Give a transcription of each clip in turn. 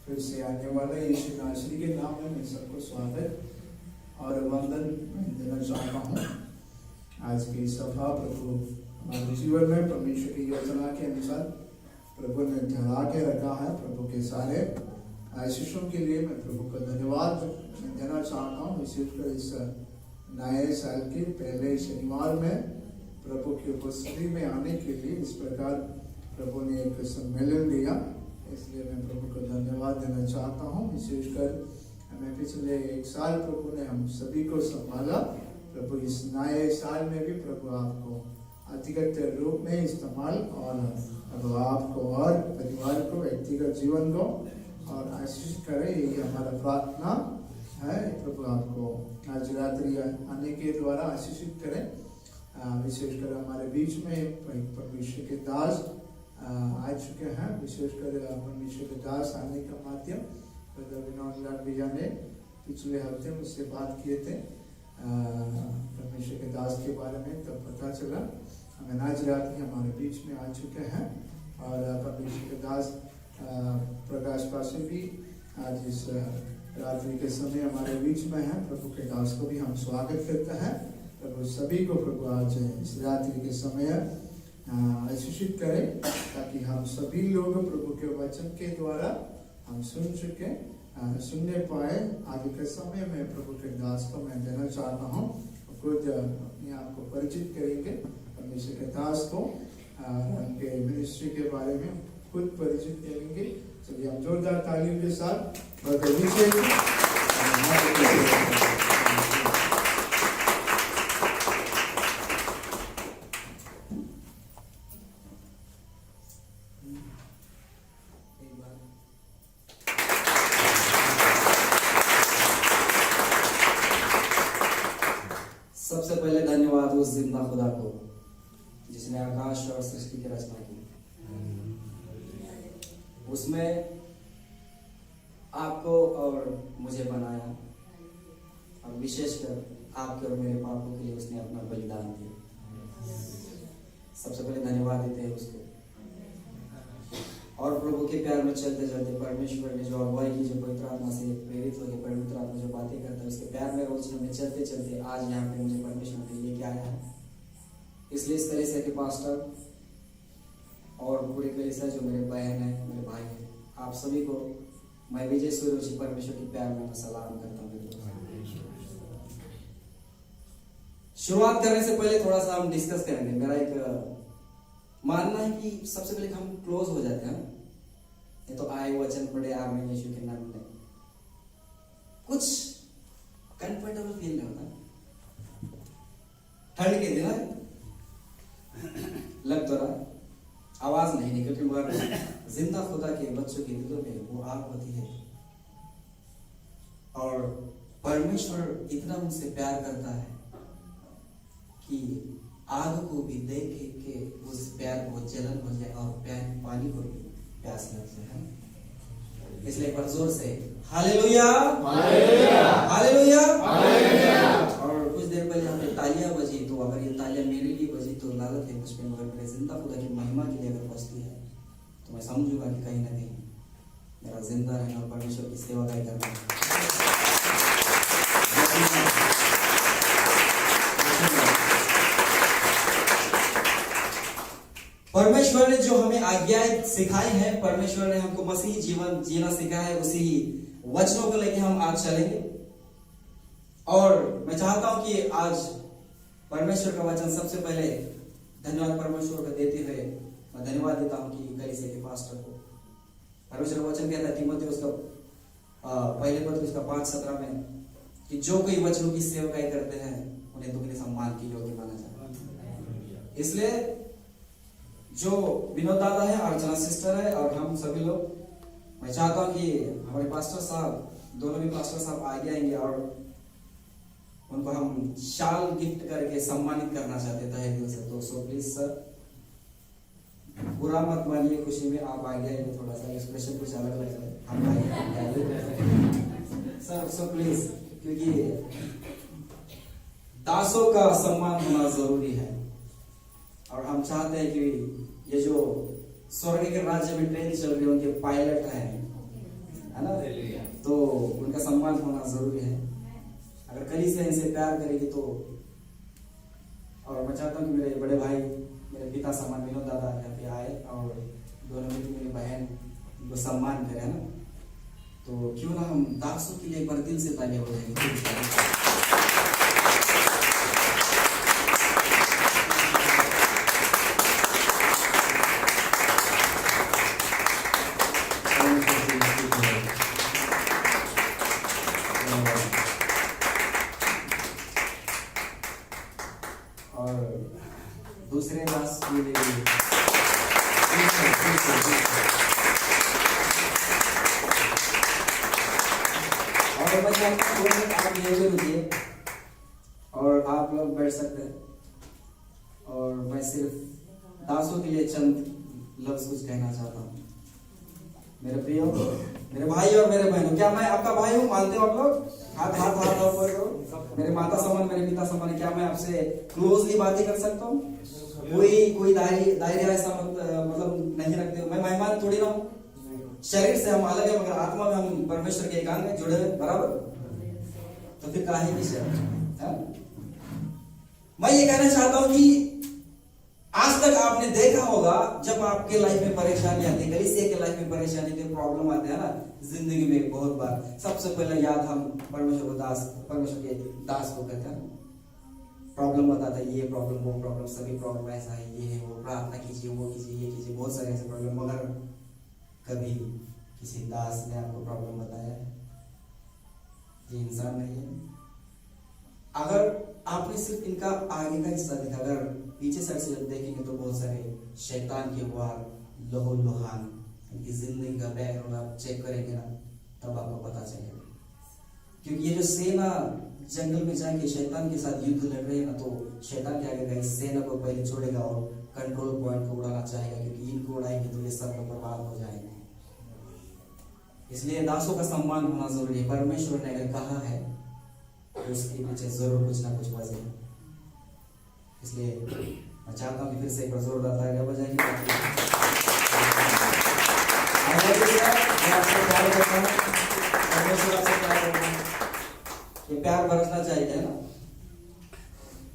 फिर से आने वाले यीशु नासरी के नाम में मैं सबको स्वागत और वंदन देना चाहता हूँ। आज की सभा प्रभु हमारे जीवन में परमेश्वर की योजना के अनुसार प्रभु ने ठहरा के रखा है। प्रभु के सारे आशीषों के लिए मैं प्रभु का धन्यवाद देना चाहता हूँ। विशेषकर इस नए साल के पहले शनिवार में प्रभु की उपस्थिति में आने के लिए इस प्रकार प्रभु ने एक सम्मेलन दिया, इसलिए मैं प्रभु को धन्यवाद देना चाहता हूँ। विशेषकर हमें पिछले एक साल प्रभु ने हम सभी को संभाला। प्रभु इस नए साल में भी प्रभु आपको अधिकतर रूप में इस्तेमाल और प्रभु आपको और परिवार को, व्यक्तिगत जीवन को और आशीष करे, यही हमारा प्रार्थना है। प्रभु आपको आज रात्रि आने के द्वारा आशीषित करें। विशेषकर हमारे बीच में परमेश्वर के दास आ चुके हैं। विशेषकर परमेश्वर के दास आने का माध्यम विनोद लाल भैया ने पिछले हफ्ते मुझसे बात किए थे परमेश्वर के दास के बारे में, तब पता चला हमें आज रात्रि हमारे बीच में आ चुके हैं। और परमेश्वर के दास प्रकाश पासे भी आज इस रात्रि के समय हमारे बीच में है। प्रभु के दास को भी हम स्वागत करते हैं। प्रभु सभी को प्रभु आज इस रात्रि के समय आशीषित करें, ताकि हम सभी लोग प्रभु के वचन के द्वारा हम सुनने पाए। आगे के समय में प्रभु के दास को मैं देना चाहता हूँ, खुद अपने आप को परिचित करेंगे परमेश्वर के दास को, उनके मिनिस्ट्री के बारे में खुद परिचित करेंगे। चलिए हम जोरदार तालियों के साथ सबसे पहले धन्यवाद उस जिंदा खुदा को जिसने आकाश और सृष्टि की रचना की। उसमें आपको और मुझे बनाया और विशेषकर आपके और मेरे पापों के लिए उसने अपना बलिदान दिया। सबसे पहले धन्यवाद देते हैं उसको। और प्रभु के प्यार में चलते चलते परमेश्वर ने जो अगुवाई की, जो पवित्र आत्मा से प्रेरित होकर पवित्र आत्मा जो बातें करता है, उसके प्यार में रोशनी में चलते चलते आज यहाँ पे मुझे परमेश्वर ने लेके आया है। इसलिए इस कलीसिया के पास्टर और पूरे कलीसिया जो मेरे बहन है, मेरे भाई है, आप सभी को मैं विजय सूर्यवंशी परमेश्वर के प्यार में सलाम करता हूँ। शुरुआत करने से पहले थोड़ा सा हम डिस्कस करेंगे। मेरा एक मानना है कि सबसे पहले हम क्लोज हो जाते हैं। ये तो आए वचन पढ़े आमीन यीशु के नाम में, कुछ कंफर्टेबल फील नहीं होता। ठंड के दिन लग तो रहा, आवाज नहीं निकलती, मगर जिंदा खुदा के बच्चों के दिलों में वो आग होती है। और परमेश्वर इतना उनसे प्यार करता है कि आग को भी देख के उस प्यार को जलन हो जाए और पानी को भी प्यास लग जाए। इसलिए एक बार जोर से हालेलुया, हालेलुया, हालेलुया, हालेलुया। और कुछ देर पहले हमने तालियां बजी, तो अगर ये तालियां मेरे लिए बजी तो लागत है मुझ पे, मगर मेरे जिंदा खुदा की महिमा के लिए अगर बजती है तो मैं समझूंगा कि कहीं ना कहीं मेरा जिंदा रहना और परमेश्वर की सेवा करना। परमेश्वर ने जो हमें आज्ञाएं सिखाई हैं, परमेश्वर ने हमको मसीही जीवन जीना सिखाया है, उसी वचनों को लेकर हम आज चलेंगे। और मैं चाहता हूं कि आज परमेश्वर का वचन सबसे पहले धन्यवाद परमेश्वर को देते हुए मैं धन्यवाद देता हूं कि कलीसिया के पास्टर को। परमेश्वर का वचन कहता है तीमुथियुस का पहले पत्र उसका 5:17 में कि जो कोई वचनों की सेवकाई करते हैं उन्हें दुगने सम्मान की योग्य माना जाए। इसलिए जो विनोद दादा है, अर्चना सिस्टर है और हम सभी लोग, मैं चाहता हूं कि हमारे पास्टर साहब, दोनों भी पास्टर साहब आगे आएंगे और उनको हम शाल गिफ्ट करके सम्मानित करना चाहते थे दिल से। तो सो प्लीज सर, बुरा मत मानिए, खुशी में आप आगे आएंगे। थोड़ा सा एक्सप्रेशन कुछ अलग लग रहा है, हम आगे सर। सो प्लीज, क्योंकि दासों का सम्मान होना जरूरी है और हम चाहते हैं कि ये जो स्वर्ग के राज्य में ट्रेन चल रही है उनके पायलट हैं है ना। तो उनका सम्मान होना जरूरी है। अगर कलीसिया इनसे प्यार करेगी तो, और मैं चाहता हूँ कि मेरे बड़े भाई, मेरे पिता समान विनोद दादा यहाँ पे आए और दोनों मिलकर मेरी बहन को सम्मान करें, है ना। तो क्यों ना हम दासों के लिए एक बार दिल से तालियां बजाएंगे। और दूसरे दास के लिए और मैं चाहता हूँ आप ये भी रुकिए और आप लोग बैठ सकते हैं। और मैं सिर्फ दासों के लिए चंद लफ्ज कुछ कहना चाहता हूँ। मेरे प्रियो, मेरे भाई और मेरे बहनों, क्या मैं आपका भाई हूँ? मानते हो आप लोग? हाथ हाथ हाथ ऊपर करो। मेरे माता समान, मेरे पिता समान, क्या मैं आपसे क्लोजली बातें कर सकता हूँ? कोई दायरे ऐसा मतलब नहीं रखते हो। मैं मेहमान थोड़ी ना हूँ। शरीर से हम अलग है मगर आत्मा में हम परमेश्वर के एकांग में जुड़े हैं, बराबर। तो फिर काहे की शर्म? मैं ये कहना चाहता हूँ कि आज तक आपने देखा होगा जब आपके लाइफ में परेशानी आती है, कलीसिया के लाइफ में परेशानी आती है, प्रॉब्लम आते हैं ना जिंदगी में, बहुत बार सबसे पहले याद हम परमेश्वर के दास को कहते हैं। प्रॉब्लम बताता है, ये प्रॉब्लम वो प्रॉब्लम, सभी प्रॉब्लम ऐसा है, ये है वो, प्रार्थना कीजिए, वो कीजिए, ये कीजिए, बहुत सारे ऐसे प्रॉब्लम। मगर कभी किसी दास ने आपको प्रॉब्लम बताया है? ये इंसान नहीं है। अगर आपने सिर्फ इनका आगे का हिस्सा देखा, अगर पीछे साइड से जब देखेंगे तो बहुत सारे शैतान के वार, लहू लुहान, इनकी जिंदगी का बैकग्राउंड आप चेक करेंगे ना, तब आपको पता चलेगा। क्योंकि ये जो सेना जंगल में जाके शैतान के साथ युद्ध लड़ रहे हैं ना, तो शैतान क्या करेगा, इस सेना को पहले छोड़ेगा और कंट्रोल पॉइंट को उड़ाना चाहेगा, क्योंकि इनको उड़ाएंगे तो ये सब लोग बर्बाद हो जाएंगे। इसलिए दासों का सम्मान होना जरूरी है। परमेश्वर ने अगर कहा है तो उसके पीछे जरूर कुछ ना कुछ वजह है। इसलिए मैं चाहता हूँ कि फिर से एक बार जोरदार तालियां बजाएंगे। ये प्यार बरसना चाहिए, है ना।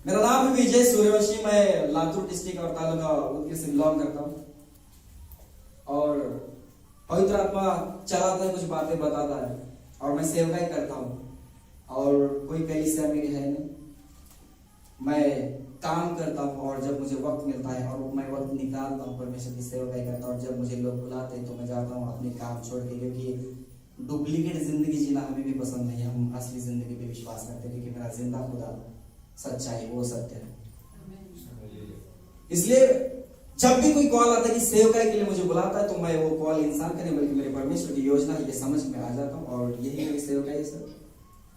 मेरा नाम है विजय सूर्यवंशी, मैं लातूर डिस्ट्रिक्ट और तालुका उदगीर से बिलोंग करता हूँ। और पवित्र आत्मा चलाता है, कुछ बातें बताता है और मैं सेवकाई करता हूँ। और कोई कलीसिया मेरी है नहीं, मैं काम करता हूँ और जब मुझे वक्त मिलता है और मैं वक्त निकालता हूँ परमेश्वर की सेवकाई करता हूँ। और जब मुझे लोग बुलाते हैं तो मैं जाता हूँ अपने काम छोड़ के, क्योंकि डुप्लीकेट जिंदगी जीना हमें भी पसंद नहीं है। हम असली जिंदगी पे विश्वास करते हैं, क्योंकि मेरा जिंदा खुदा सच्चा है, वो सत्य है। इसलिए जब भी कोई कॉल आता है कि सेवकाई के लिए मुझे बुलाता है, तो मैं वो कॉल इंसान का नहीं बल्कि मेरे परमेश्वर की योजना ये समझ में आ जाता हूँ। और यही मेरी सेवकाई है सर,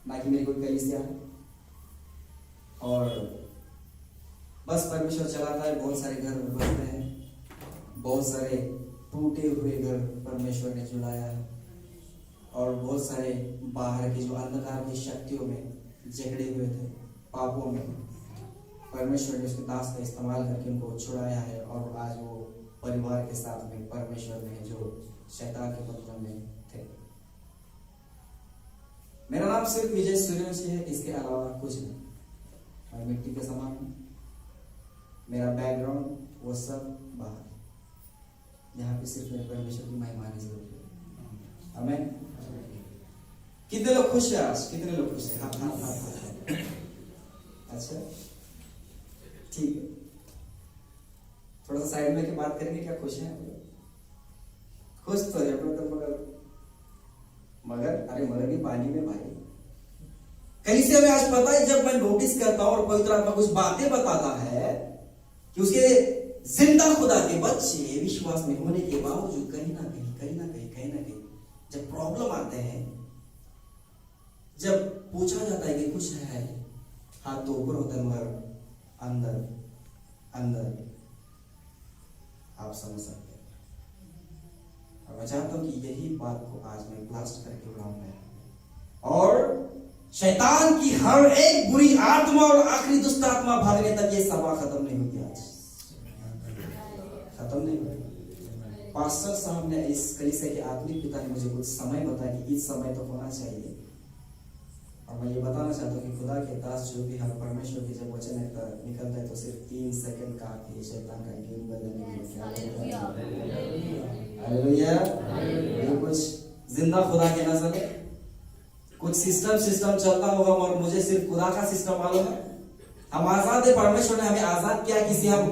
ना कि मेरी कोई कलीसिया है। और बस परमेश्वर चलाता है, बहुत सारे घर बनते हैं, बहुत सारे टूटे हुए घर परमेश्वर ने जुड़ाया है। और बहुत सारे बाहर की जो अंधकार की शक्तियों में जकड़े हुए थे, पापों में, परमेश्वर ने उसके दास का इस्तेमाल करके उनको छुड़ाया है। और आज वो परिवार के साथ में परमेश्वर ने जो शैतान के बंधन में थे। मेरा नाम सिर्फ विजय सूर्यवंशी है, इसके अलावा कुछ नहीं। मैं मिट्टी के समान हूँ, मेरा बैकग्राउंड वो सब बाहर। यहाँ पे सिर्फ मेरे परमेश्वर की महिमा की जरूरत है। आमीन। कितने लोग खुश हैं आज? कितने लोग खुश हैं? हाथ। अच्छा, ठीक है। थोड़ा सा साइड में के बात करेंगे, क्या खुश हैं? खुश तो है मगर अरे मगर भी पानी में भाई। कलीसिया में आज पता है, जब मैं नोटिस करता हूँ और पवित्र आत्मा कुछ बातें बताता है कि उसके जिंदा खुदा के बच्चे विश्वास में होने के बावजूद कहीं ना कहीं जब प्रॉब्लम आते हैं, जब पूछा जाता है कि कुछ है, हाथ तो ऊपर होता है मगर अंदर आप समझ सकते हैं। और मैं चाहता हूं कि यही बात को आज मैं ब्लास्ट करके उड़ाऊंगा और शैतान की हर एक बुरी आत्मा और आखिरी दुष्ट आत्मा भागने तक ये सभा खत्म नहीं होती, आज खत्म नहीं होती। पास्टर साहब ने, इस कलीसिया के आत्मिक पिता ने मुझे कुछ समय बताया कि इस समय तो होना चाहिए। और मैं ये बताना चाहता हूँ कि खुदा के दास जो भी हम परमेश्वर की जब वचन निकलता है तो सिर्फ 3 सेकंड काफी है शैतान का गेम बदलने के लिए। हालेलुया। ये कुछ जिंदा खुदा के नजर है। कुछ सिस्टम चलता होगा और मुझे सिर्फ खुदा का सिस्टम मालूम है। हम आजाद है, परमेश्वर ने हमें आजाद किया। किसी हम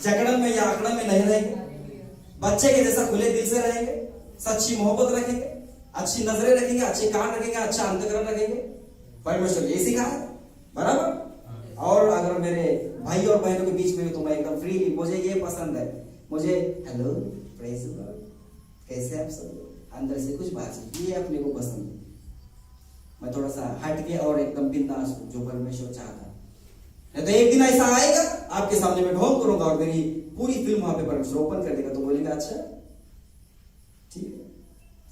जकड़न में या आंकड़न में नहीं रहेंगे। बच्चे के जैसा खुले दिल से रहेंगे, सच्ची मोहब्बत रखेंगे, अच्छी नजरें रखेंगे, अच्छे कान रखेंगे, अच्छा अंतकरण रखेंगे। परमेश्वर ये सिखाया है, बराबर। और अगर मेरे भाई और बहनों के बीच में तो मैं एकदम फ्रीली, मुझे ये पसंद है, मुझे हेलो प्रेज द लॉर्ड, कैसे आप सब लोग, अंदर से कुछ बात ये अपने को पसंद है। मैं थोड़ा सा हट के और एकदम बिंदास हूं, जो परमेश्वर चाहता है। नहीं तो एक दिन ऐसा आएगा आपके सामने मैं ढोंग करूंगा और मेरी पूरी फिल्म वहां पे परमेश्वर ओपन कर देगा, तो बोलेगा अच्छा ठीक है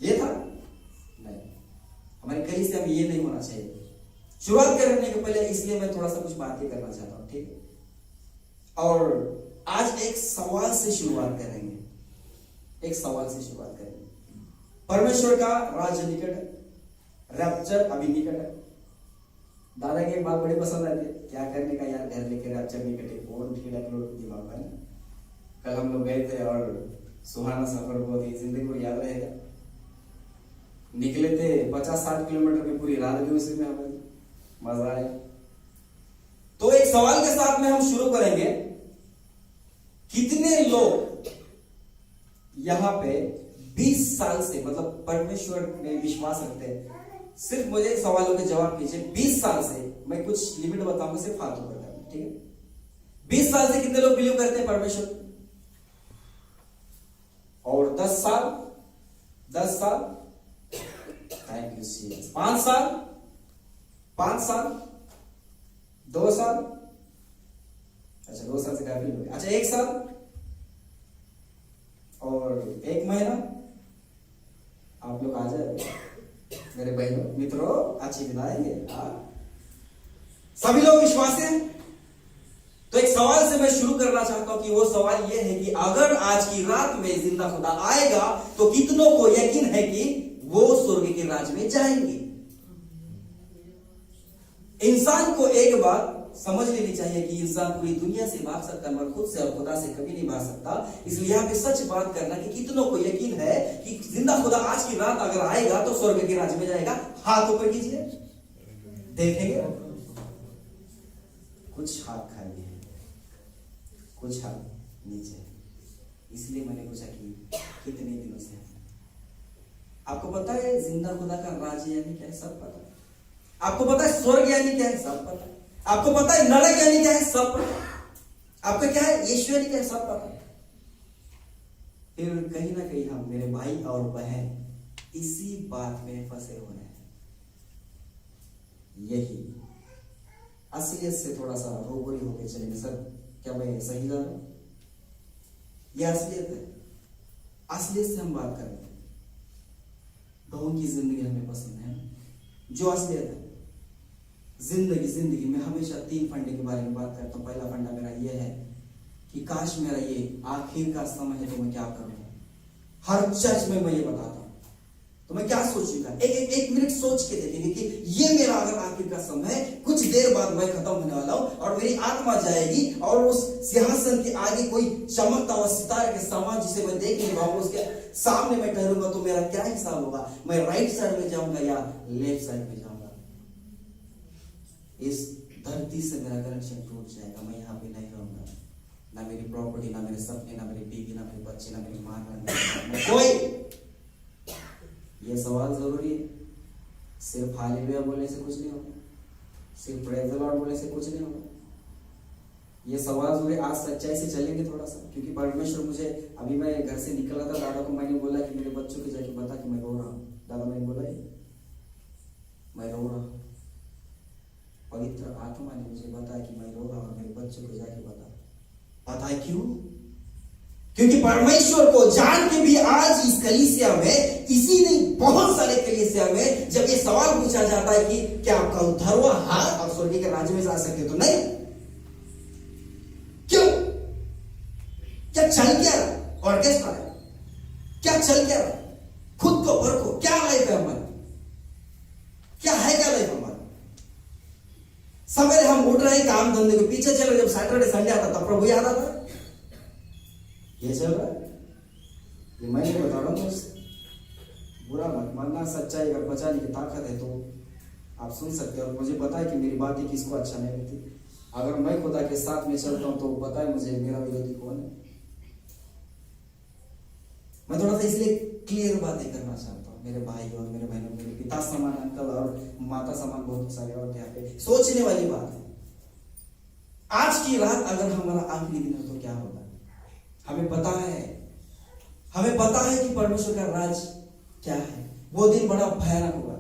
ये था। नहीं, हमारे कहीं से हम ये नहीं होना चाहिए। शुरुआत करने के पहले इसलिए मैं थोड़ा सा कुछ बातें करना चाहता हूं, ठीक है। और आज एक सवाल से शुरुआत करेंगे, एक सवाल से शुरुआत करेंगे। परमेश्वर का राज्य निकट है, रैप्चर अभी निकट है। दादा की एक बात बड़ी पसंद आती है, क्या करने का यार घर लेके रैप्चर निकट है, कौन ठेला लोग दिमाग है ना। कल हम लोग गए थे और सुहाना सफर बहुत ही जिंदगी को याद रहेगा। निकले थे 50-60 किलोमीटर की, पूरी रात भी उसी में हमें मजा आया। तो एक सवाल के साथ में हम शुरू करेंगे, कितने लोग यहां पे 20 साल से मतलब परमेश्वर में विश्वास रखते हैं? सिर्फ मुझे सवालों के जवाब कीजिए। 20 साल से, मैं कुछ लिमिट बताऊंगा, सिर्फ हाथों पर करना, ठीक है। 20 साल से कितने लोग बिलीव करते हैं परमेश्वर? और 10 साल, 10 साल, थैंक यू सीरियस, 5 साल, 5 साल, 2 साल, अच्छा 2 साल से काफी लोग, अच्छा 1 साल और 1 महीना। आप लोग आ जाए मेरे बहनों मित्रों, अच्छी दिन आएंगे। सभी लोग विश्वासी हैं। तो एक सवाल से मैं शुरू करना चाहता हूं कि वो सवाल ये है कि अगर आज की रात में जिंदा खुदा आएगा तो कितनों को यकीन है कि वो स्वर्ग के राज्य में जाएंगे? इंसान को एक बात समझ लेनी चाहिए कि इंसान पूरी दुनिया से भाग सकता है मगर खुद से और खुदा से कभी नहीं भाग सकता। इसलिए यहां पे सच बात करना कि कितनों को यकीन है कि जिंदा खुदा आज की रात अगर आएगा तो स्वर्ग के राज्य में जाएगा? हाथ ऊपर कीजिए, देखेंगे। कुछ हाथ खाली है, कुछ हाथ नीचे। इसलिए मैंने पूछा कि कितने दिनों से। आपको पता है जिंदा खुदा का राज्य यानी क्या है? सब पता है। आपको पता है स्वर्ग यानी क्या है? सब पता है। आपको पता है नरक यानी क्या है? सब पता है। आपको क्या है यीशु यानी क्या है? सब पता है। फिर कहीं ना कहीं हम, मेरे भाई और बहन, इसी बात में फंसे हुए हैं। यही असलियत से थोड़ा सा रूबरू होके चलेंगे। सर क्या मैं सही जा रहा हूं? यह असलियत है। असलियत से हम बात करेंगे। ढोंग की जिंदगी हमें पसंद है, जो असलियत है। जिंदगी में हमेशा 3 फंडे के बारे में बात करता हूं। पहला फंडा मेरा यह है कि काश मेरा ये आखिर का समय है तो मैं क्या करूं। हर चर्च में मैं ये बताता हूं। तो मैं क्या सोचूंगा, एक मिनट सोच के देखेंगे कि ये मेरा अगर आखिर का समय है, कुछ देर बाद मैं खत्म होने वाला हूं और मेरी आत्मा जाएगी और उस सिंहासन के आगे कोई चमकता हुआ सितारे के समान जिसे मैं देख नहीं पाऊंगा, उसके सामने मैं ठहरूंगा तो मेरा क्या हिसाब होगा? मैं राइट साइड में जाऊंगा या लेफ्ट साइड में जाऊंगा? इस धरती से मेरा कनेक्शन टूट जाएगा। मैं यहाँ पे नहीं रहूंगा। ना मेरी प्रॉपर्टी, ना मेरे सपने, ना मेरी बीवी, ना मेरे बच्चे, ना मेरी मां, ना कोई। ये सवाल जरूरी है। सिर्फ हालेलुया बोलने से कुछ नहीं होगा, सिर्फ प्रेज द लॉर्ड बोलने से कुछ नहीं होगा। ये सवाल जरूरी। आज सच्चाई से चलेंगे थोड़ा सा, क्योंकि परमेश्वर मुझे, अभी मैं घर से निकल रहा था, दादा को मैंने बोला कि मेरे बच्चों को जाके बता कि मैं रो रहा हूँ। दादा मैंने बोला मैं रो रहा हूँ। पवित्र आत्मा ने मुझे बताया कि मैं रो रहा हूं, मेरे बच्चों को जाके बता। पता है क्यों? क्योंकि परमेश्वर को जान के भी आज इस कलीसिया में, इसी नहीं बहुत सारे कलीसिया में, जब ये सवाल पूछा जाता है कि क्या आपका उद्धार हुआ? हाँ, और स्वर्ग के राज्य में जा सकते? तो नहीं। क्यों? क्या चल क्या ऑर्केस्ट्रा है? सवेरे हम उठ रहे काम धंधे के पीछे चल रहे, जब सैटरडे संडे आता तब प्रभु याद आता है। ये चल रहा है, ये मैं नहीं बता रहा हूँ दोस्त, बुरा मत मानना, सच्चाई अगर बचाने की ताकत है तो आप सुन सकते हो। और मुझे पता है कि मेरी बातें किसको अच्छा नहीं लगती। अगर मैं खुदा के साथ में चलता हूँ तो पता है मुझे मेरा विरोधी कौन है। मैं थोड़ा सा इसलिए क्लियर बातें करना चाहता हूँ मेरे भाई और मेरे बहनों, मेरे पिता समान अंकल और माता समान बहुत सारे और यहाँ पे सोचने वाली बात है। आज की रात अगर हमारा आखिरी दिन है तो क्या होगा? हमें पता है कि परमेश्वर का राज क्या है। वो दिन बड़ा भयानक होगा,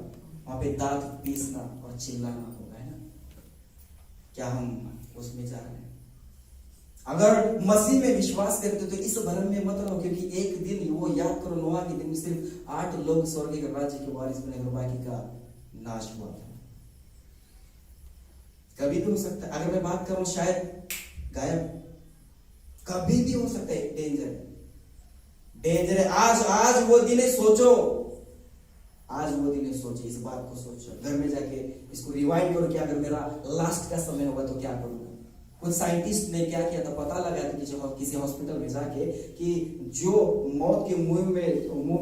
वहां पे दांत पीसना और चिल्लाना होगा, है ना? क्या हम उसमें जा रहे हैं? अगर मसीह में विश्वास करते तो इस भ्रम में मत रहो, क्योंकि एक दिन वो याद करो, नोआ के दिन में सिर्फ 8 लोग स्वर्ग के राज्य के वारिस बने और बाकी का नाश हुआ था। कभी भी हो सकता है, अगर मैं बात करूं शायद गायब, कभी भी हो सकता है। डेंजर है। आज वो दिन है, सोचो, आज वो दिन है, सोचो, इस बात को सोचो, घर में जाके इसको रिवाइंड करो कि अगर मेरा लास्ट का समय होगा तो क्या करूंगा। कुछ साइंटिस्ट ने क्या किया था, पता लगाया था किसी हॉस्पिटल में जाके कि जो मौत के मुंह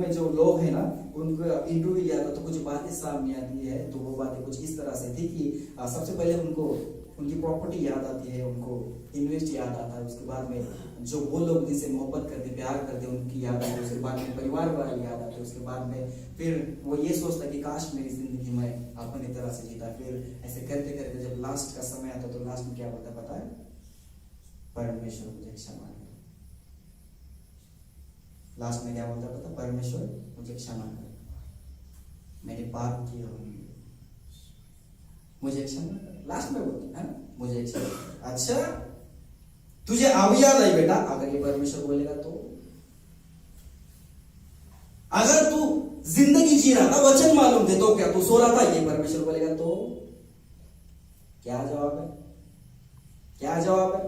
में जो लोग हैं ना, उनको इंटरव्यू लिया था तो कुछ बातें सामने आती है। तो वो बातें कुछ इस तरह से थी कि सबसे पहले उनको उनकी प्रॉपर्टी याद आती है, उनको इन्वेस्ट याद आता है, उसके बाद में जो वो लोग जिनसे मोहब्बत करते प्यार करते उनकी याद आती है, उसके बाद में परिवार वाले याद आते हैं, उसके बाद में फिर वो ये सोचता कि काश मेरी जिंदगी में अपनी तरह से जीता। फिर ऐसे करते करते जब लास्ट का समय आता तो लास्ट में क्या बोलता है पता है? परमेश्वर मुझे क्षमा कर। लास्ट में क्या बोलता है पता? परमेश्वर मुझे क्षमा कर, मैंने पाप किया, मुझे क्षमा कर। लास्ट में बोलता है मुझे क्षमा। अच्छा, तुझे अब याद आई बेटा, अगर ये परमेश्वर बोलेगा तो? अगर तू जिंदगी जी रहा था, वचन मालूम थे, तो क्या तू सो रहा था? ये परमेश्वर बोलेगा तो क्या जवाब है? क्या जवाब है?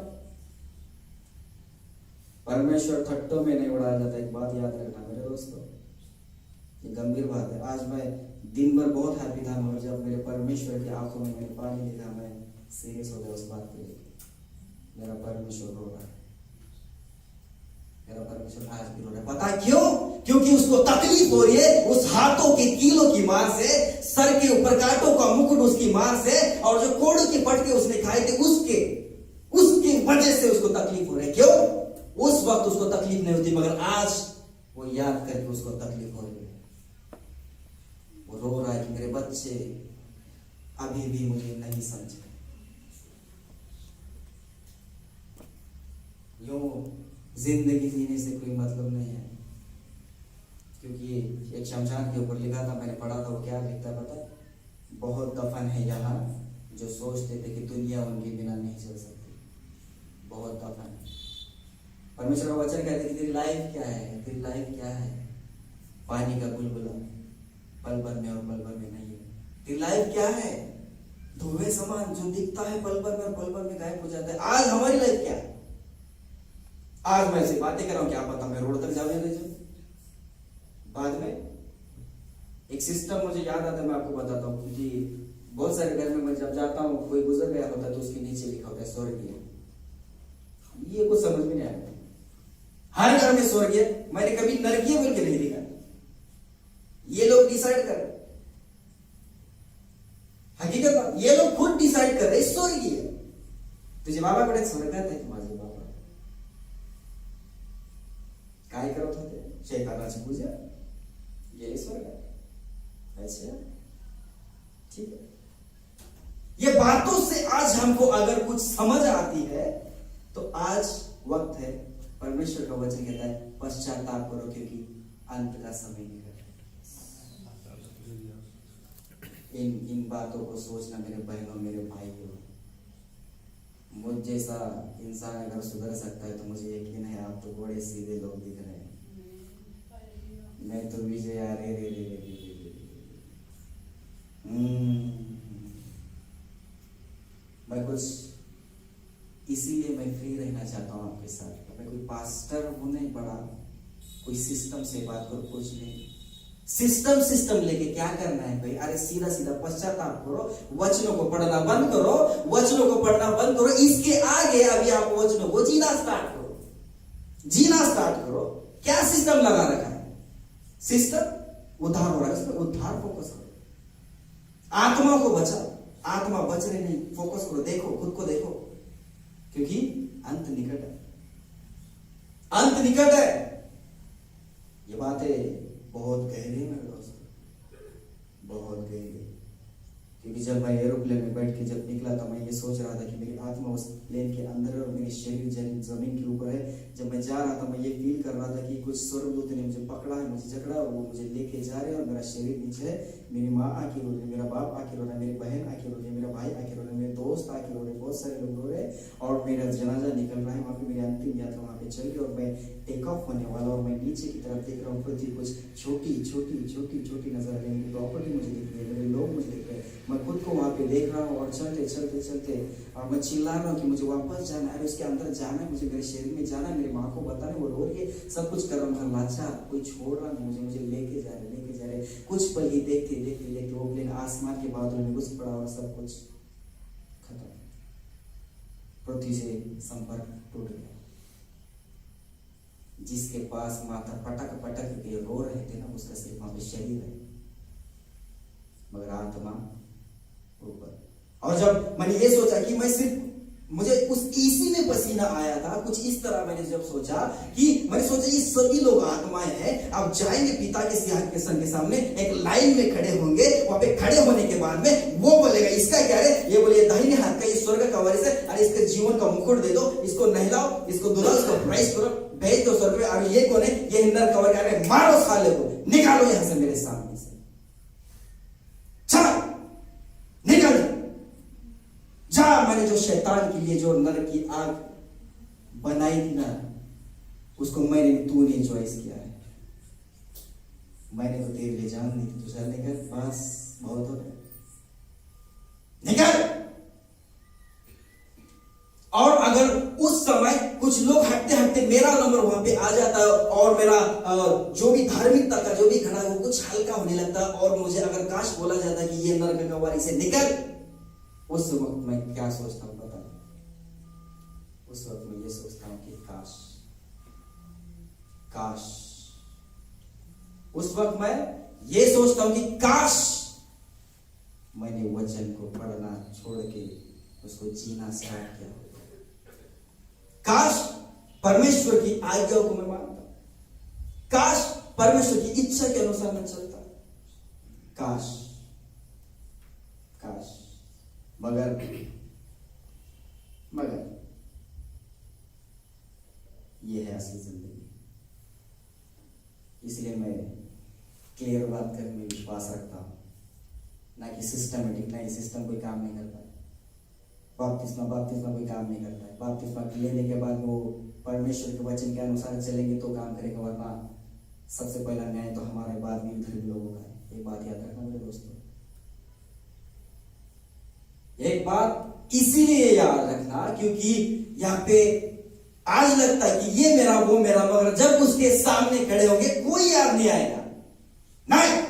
परमेश्वर थट्टों में नहीं उड़ाया जाता। एक बात याद रखना मेरे दोस्तों, ये गंभीर बात है। आज मैं दिन भर बहुत हैप्पी था, मगर जब मेरे परमेश्वर की आंखों में मैंने पानी देखा, मैं सीरियस हो गया उस बात के लिए। मेरा परमेश्वर रो रहा है, मेरा परमेश्वर आज भी रो रहा है। पता है क्यों? क्योंकि उसको तकलीफ हो रही है उस हाथों के कीलों की मार से, सर के ऊपर कांटों का मुकुट उसकी मार से, और जो कोड़ों के पटके उसने खाए थे उसकी वजह से उसको तकलीफ हो रही है। क्यों? उस वक्त उसको तकलीफ नहीं होती, मगर आज वो याद करके उसको तकलीफ हो रही है। वो रो रहा है कि मेरे बच्चे अभी भी मुझे नहीं समझे। यूं जिंदगी जीने से कोई मतलब नहीं है, क्योंकि एक शमशान के ऊपर लिखा था, मैंने पढ़ा था, वो क्या लिखता है पता है? बहुत दफन है यहाँ जो सोचते थे कि दुनिया उनके बिना नहीं चल सकती। बहुत दफन है। परमेश्वर का वचन कहते हैं कि तेरी लाइफ क्या है? तेरी लाइफ क्या है? पानी का बुलबुला, पल भर में और पल भर में नहीं है। तेरी लाइफ क्या है? धुएं समान जो दिखता है पल भर में और पल भर में गायब हो जाता है। आज हमारी लाइफ क्या है? आज मैं ऐसी बातें कर रहा हूं, क्या पता मैं रोड तक जाने दे जाऊं। बाद में एक सिस्टम मुझे याद आता है, मैं आपको बताता हूँ कि बहुत सारे घर में मैं जब जाता हूँ, कोई गुजर गया होता है तो उसके नीचे लिखा होता है स्वर्गीय। ये कुछ समझ में नहीं आया। हर घर में स्वर्गीय, मैंने कभी नरकीय बोल के नहीं लिखा। ये लोग डिसाइड कर रहे, हकीकत बात, ये लोग खुद डिसाइड कर रहे स्वर्गीय। तुझे बाबा कडे स्वर्गात आहे माझे बाबा काय करत होते? शैतानाची पूजा, गेले स्वर्गात। अच्छा ठीक है। ये बातों से आज हमको अगर कुछ समझ आती है तो आज वक्त है, परमेश्वर का वचन कहता है पश्चाताप करो क्योंकि अंत का समय निकल। इन बातों को सोचना मेरे बहनों, मेरे भाइयों। मुझ जैसा इंसान अगर सुधर सकता है तो मुझे यकीन है आप तो बड़े सीधे लोग दिख रहे हैं। मैं तो विजय रे रे रे रे मैं कुछ इसीलिए मैं फ्री रहना चाहता हूँ आपके साथ। मैं कोई पास्टर हूँ नहीं, बड़ा कोई सिस्टम से बात करूँ, कुछ नहीं। सिस्टम लेके क्या करना है भाई? अरे सीधा सीधा पश्चाताप करो, वचनों को पढ़ना बंद करो, वचनों को पढ़ना बंद करो। इसके आगे अभी आप वचनों को जीना स्टार्ट करो। क्या सिस्टम लगा रखा है? सिस्टम उद्धार हो रहा है, इसमें उद्धार फोकस करो। आत्मा को बचाओ, आत्मा बच रही नहीं, फोकस करो, देखो खुद को देखो, क्योंकि अंत निकट है, अंत निकट है। ये बातें बहुत गहरी है मेरे दोस्तों, बहुत गहरी। क्योंकि जब मैं एरोप्लेन में बैठ के जब निकला था, मैं ये सोच रहा था कि मेरी आत्मा उस प्लेन के अंदर और मेरी शरीर जमीन के ऊपर है। जब मैं जा रहा था, मैं ये फील कर रहा था कि कुछ स्वर्गदूत ने मुझे पकड़ा है, मुझे जकड़ा, और वो मुझे लेके जा रहे हैं, और मेरा शरीर नीचे है। मेरी माँ आके रो रही, मेरा बाप आके रो रहा है, मेरी बहन आके रो रही, मेरा भाई आके रो रहा है, मेरे दोस्त आके रो रहे, बहुत सारे लोग रो रहे, और मेरा जनाजा निकल रहा है। वहाँ पे मेरी अंतिम यात्रा वहाँ पे चल गई, और मैं टेक ऑफ होने वाला, और मैं नीचे की तरफ देख रहा हूँ। पृथ्वी कुछ छोटी नजर आ रही है, मेरी प्रॉपर्टी मुझे दिख रही है, मेरे लोग मुझे दिख रहे हैं। मैं खुद को वहाँ पे देख रहा हूँ, और चलते और मैं चिल्ला रहा हूँ कि मुझे वापस जाना है, उसके अंदर जाना है, मुझे मेरे शरीर में जाना है, मेरी माँ को बताना है। वो रो रही है, सब कुछ कर रहा हूँ, लाचा कोई छोड़ रहा नहीं मुझे लेके जा रहे। कुछ पल ही देखते वो प्लेन आसमान के बादल में घुस पड़ा, और सब कुछ खत्म, पृथ्वी से संपर्क टूट गया। जिसके पास माथा पटक के रो रहे थे ना, उसका सिर्फ वहां पे शरीर है, मगर आत्मा ऊपर। और जब मैंने ये सोचा कि मैं सिर्फ मुझे उस इसी में पसीना आया था, कुछ इस तरह मैंने जब सोचा कि मैंने सोचा ये सभी लोग आत्माएं हैं, अब जाएंगे पिता के सिंहासन के सामने, एक लाइन में खड़े होंगे। वहां पे खड़े होने के बाद में वो बोलेगा, इसका क्या है? ये बोले दाहिने हाथ का, ये स्वर्ग का वारिस है, अरे इसके जीवन का मुकुट दे दो, इसको नहलाओ, इसको दुलाओ, इसको प्राइस करो, भेज दो स्वर्ग में। और ये कौन है? ये हिंदर कवर कर रहे, मारो साले को, निकालो यहां से मेरे सामने से, निकल जा। मैंने जो शैतान के लिए जो नरक की आग बनाई थी ना, उसको तूने चॉइस किया है। मैंने तो तेरे लिए जान दी थी, तो चल निकल, बस बहुत हो गया, निकल। और अगर उस समय कुछ लोग हटते मेरा नंबर वहां पे आ जाता, और मेरा जो भी धार्मिकता का जो भी घड़ा है वो कुछ हल्का होने लगता, और मुझे अगर काश बोला जाता कि ये नरक का वारिस से निकल, उस वक्त मैं क्या सोचता हूं पता नहीं? उस वक्त मैं ये सोचता हूं कि काश उस वक्त मैं ये सोचता हूं कि काश मैंने वचन को पढ़ना छोड़ के उसको जीना स्टार्ट किया। काश परमेश्वर की आज्ञाओं को मैं मानता, काश परमेश्वर की इच्छा के अनुसार मैं चलता, काश। मगर ये है असली जिंदगी। इसलिए मैं क्लियर बात करने में विश्वास रखता हूं, ना कि सिस्टमेटिक। ना, सिस्टम कोई काम नहीं करता है, बपतिस्मा कोई काम नहीं करता है। बपतिस्मा लेने के बाद वो परमेश्वर के वचन के अनुसार चलेंगे तो काम करेगा, वरना सबसे पहला न्याय तो हमारे बाद में धर्मी लोगों का है। एक बात याद रखना मेरे दोस्तों, एक बात इसीलिए याद रखना क्योंकि यहाँ पे आज लगता है कि ये मेरा वो मेरा, मगर जब उसके सामने खड़े होंगे कोई याद नहीं आएगा, नहीं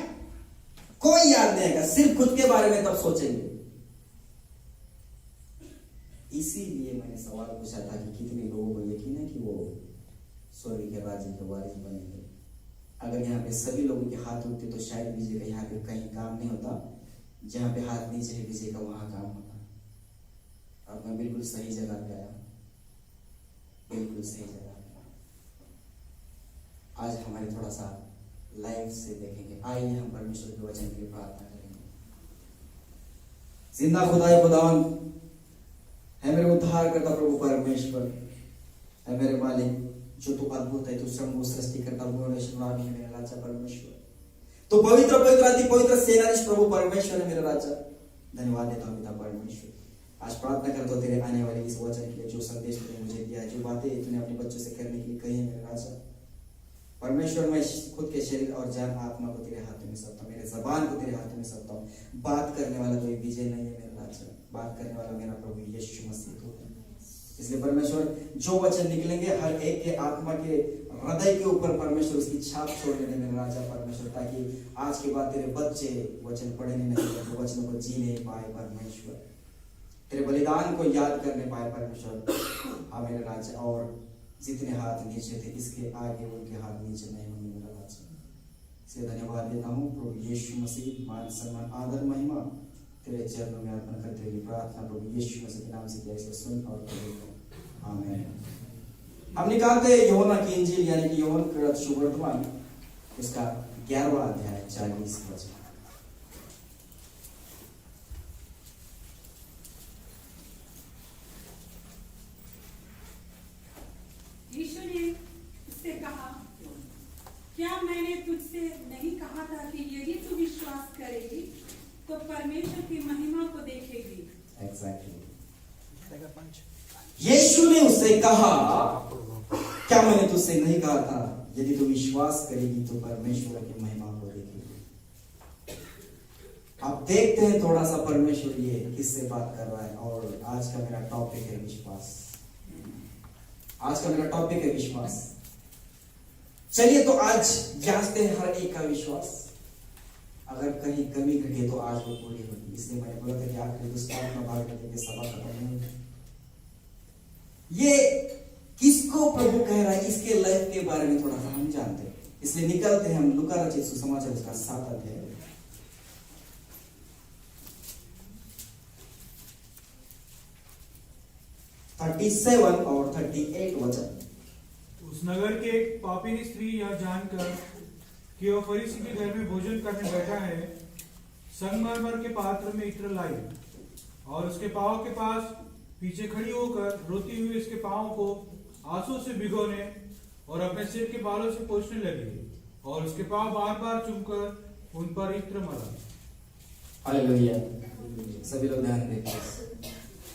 कोई याद नहीं आएगा, सिर्फ खुद के बारे में तब सोचेंगे। इसीलिए मैंने सवाल पूछा था कि कितने लोगों को यकीन है कि वो स्वर्ग के राज्य के वारिस बनेंगे। अगर यहाँ पे सभी लोगों के हाथ उठते तो शायद विजय का यहाँ पे कहीं काम नहीं होता, जहां पे हाथ नीचे है विजय का वहां काम होता। और मैं बिल्कुल सही जगह पे आया, बिल्कुल सही जगह पे। आज हमारे थोड़ा सा लाइव से देखेंगे। आइए हम परमेश्वर के वचन के लिए प्रार्थना करेंगे। जिंदा खुदावन है मेरे उद्धार करता प्रभु परमेश्वर, है मेरे मालिक, जो तू अद्भुत है, तू सर्व सृष्टि करता मेरे राजा परमेश्वर, तो पवित्र अति पवित्र सेनाधीश प्रभु परमेश्वर है मेरा राजा। धन्यवाद देता हूँ पिता परमेश्वर। आज प्रार्थना करता हूँ तेरे आने वाले इस वचन के लिए, जो संदेश तूने मुझे दिया है, जो बातें तूने अपने बच्चों से करने के लिए कही है मेरे राजा परमेश्वर। मैं खुद के शरीर और जान आत्मा को तेरे हाथों में सौंपता हूं, मेरे जबान को तेरे हाथों में सौंपता हूं। बात करने वाला कोई विजय नहीं है मेरा राजा, बात करने वाला मेरा प्रभु यीशु मसीह तो है। इसलिए परमेश्वर जो वचन निकलेंगे हर एक के आत्मा के हृदय के ऊपर परमेश्वर उसकी छाप छोड़ने देंगे राजा परमेश्वर, ताकि आज के बाद तेरे बच्चे वचन पढ़ने नहीं पाए, वचनों को जी नहीं पाए परमेश्वर, तेरे बलिदान को याद करने पाए परमेश्वर। हाँ मेरे राजा, और जितने हाथ नीचे थे इसके आगे उनके हाथ नीचे नहीं होंगे मेरा राजा। इसलिए धन्यवाद देता हूँ प्रभु यीशु मसीह, मान सम्मान आदर महिमा तेरे चरणों में अर्पण करते हुए प्रार्थना प्रभु यीशु मसीह के नाम से किया, इसे सुन और कबूल। आमीन। हम निकालते हैं यूहन्ना की इंजील यानी कि यूहन्ना का शुभ वर्तमान, उसका 11वां अध्याय 40 वचन। यीशु ने उससे कहा, क्या मैंने तुझसे नहीं कहा था कि यदि तू विश्वास करेगी तो परमेश्वर की महिमा को देखेगी। Exactly. यीशु ने उससे कहा, क्या मैंने तुझसे नहीं कहा था यदि तू विश्वास करेगी तो परमेश्वर की महिमा को देखेगी। आप देखते हैं थोड़ा सा परमेश्वर ये किससे बात कर रहा है, और आज का मेरा टॉपिक है विश्वास। आज का मेरा टॉपिक है विश्वास। चलिए तो आज जांचते हैं हर एक का विश्वास, अगर कहीं कमी घटे तो आज वो पूरी होगी। इसलिए मैंने बोला था कि आखिरी दुष्काल का भाग लेके सभा खत्म नहीं होगी। ये किसको प्रभु कह रहा है, इसके लाइफ के बारे में थोड़ा सा हम जानते हैं। इसलिए निकलते हैं हम लूका रचित सुसमाचार उसका 7 अध्याय 37 और 38 वचन। उस नगर के एक पापी स्त्री यह जानकर कि वह फरीसी के घर में भोजन करने बैठा है, संगमरमर के पात्र में इत्र लाई और उसके पांव के पास पीछे खड़ी होकर रोती हुई उसके पांव को आंसू से भिगोने और अपने सिर के बालों से पोंछने लगी और उसके पांव बार बार चूमकर उन पर इत्र मला। हालेलुया। सभी लोग ध्यान दें।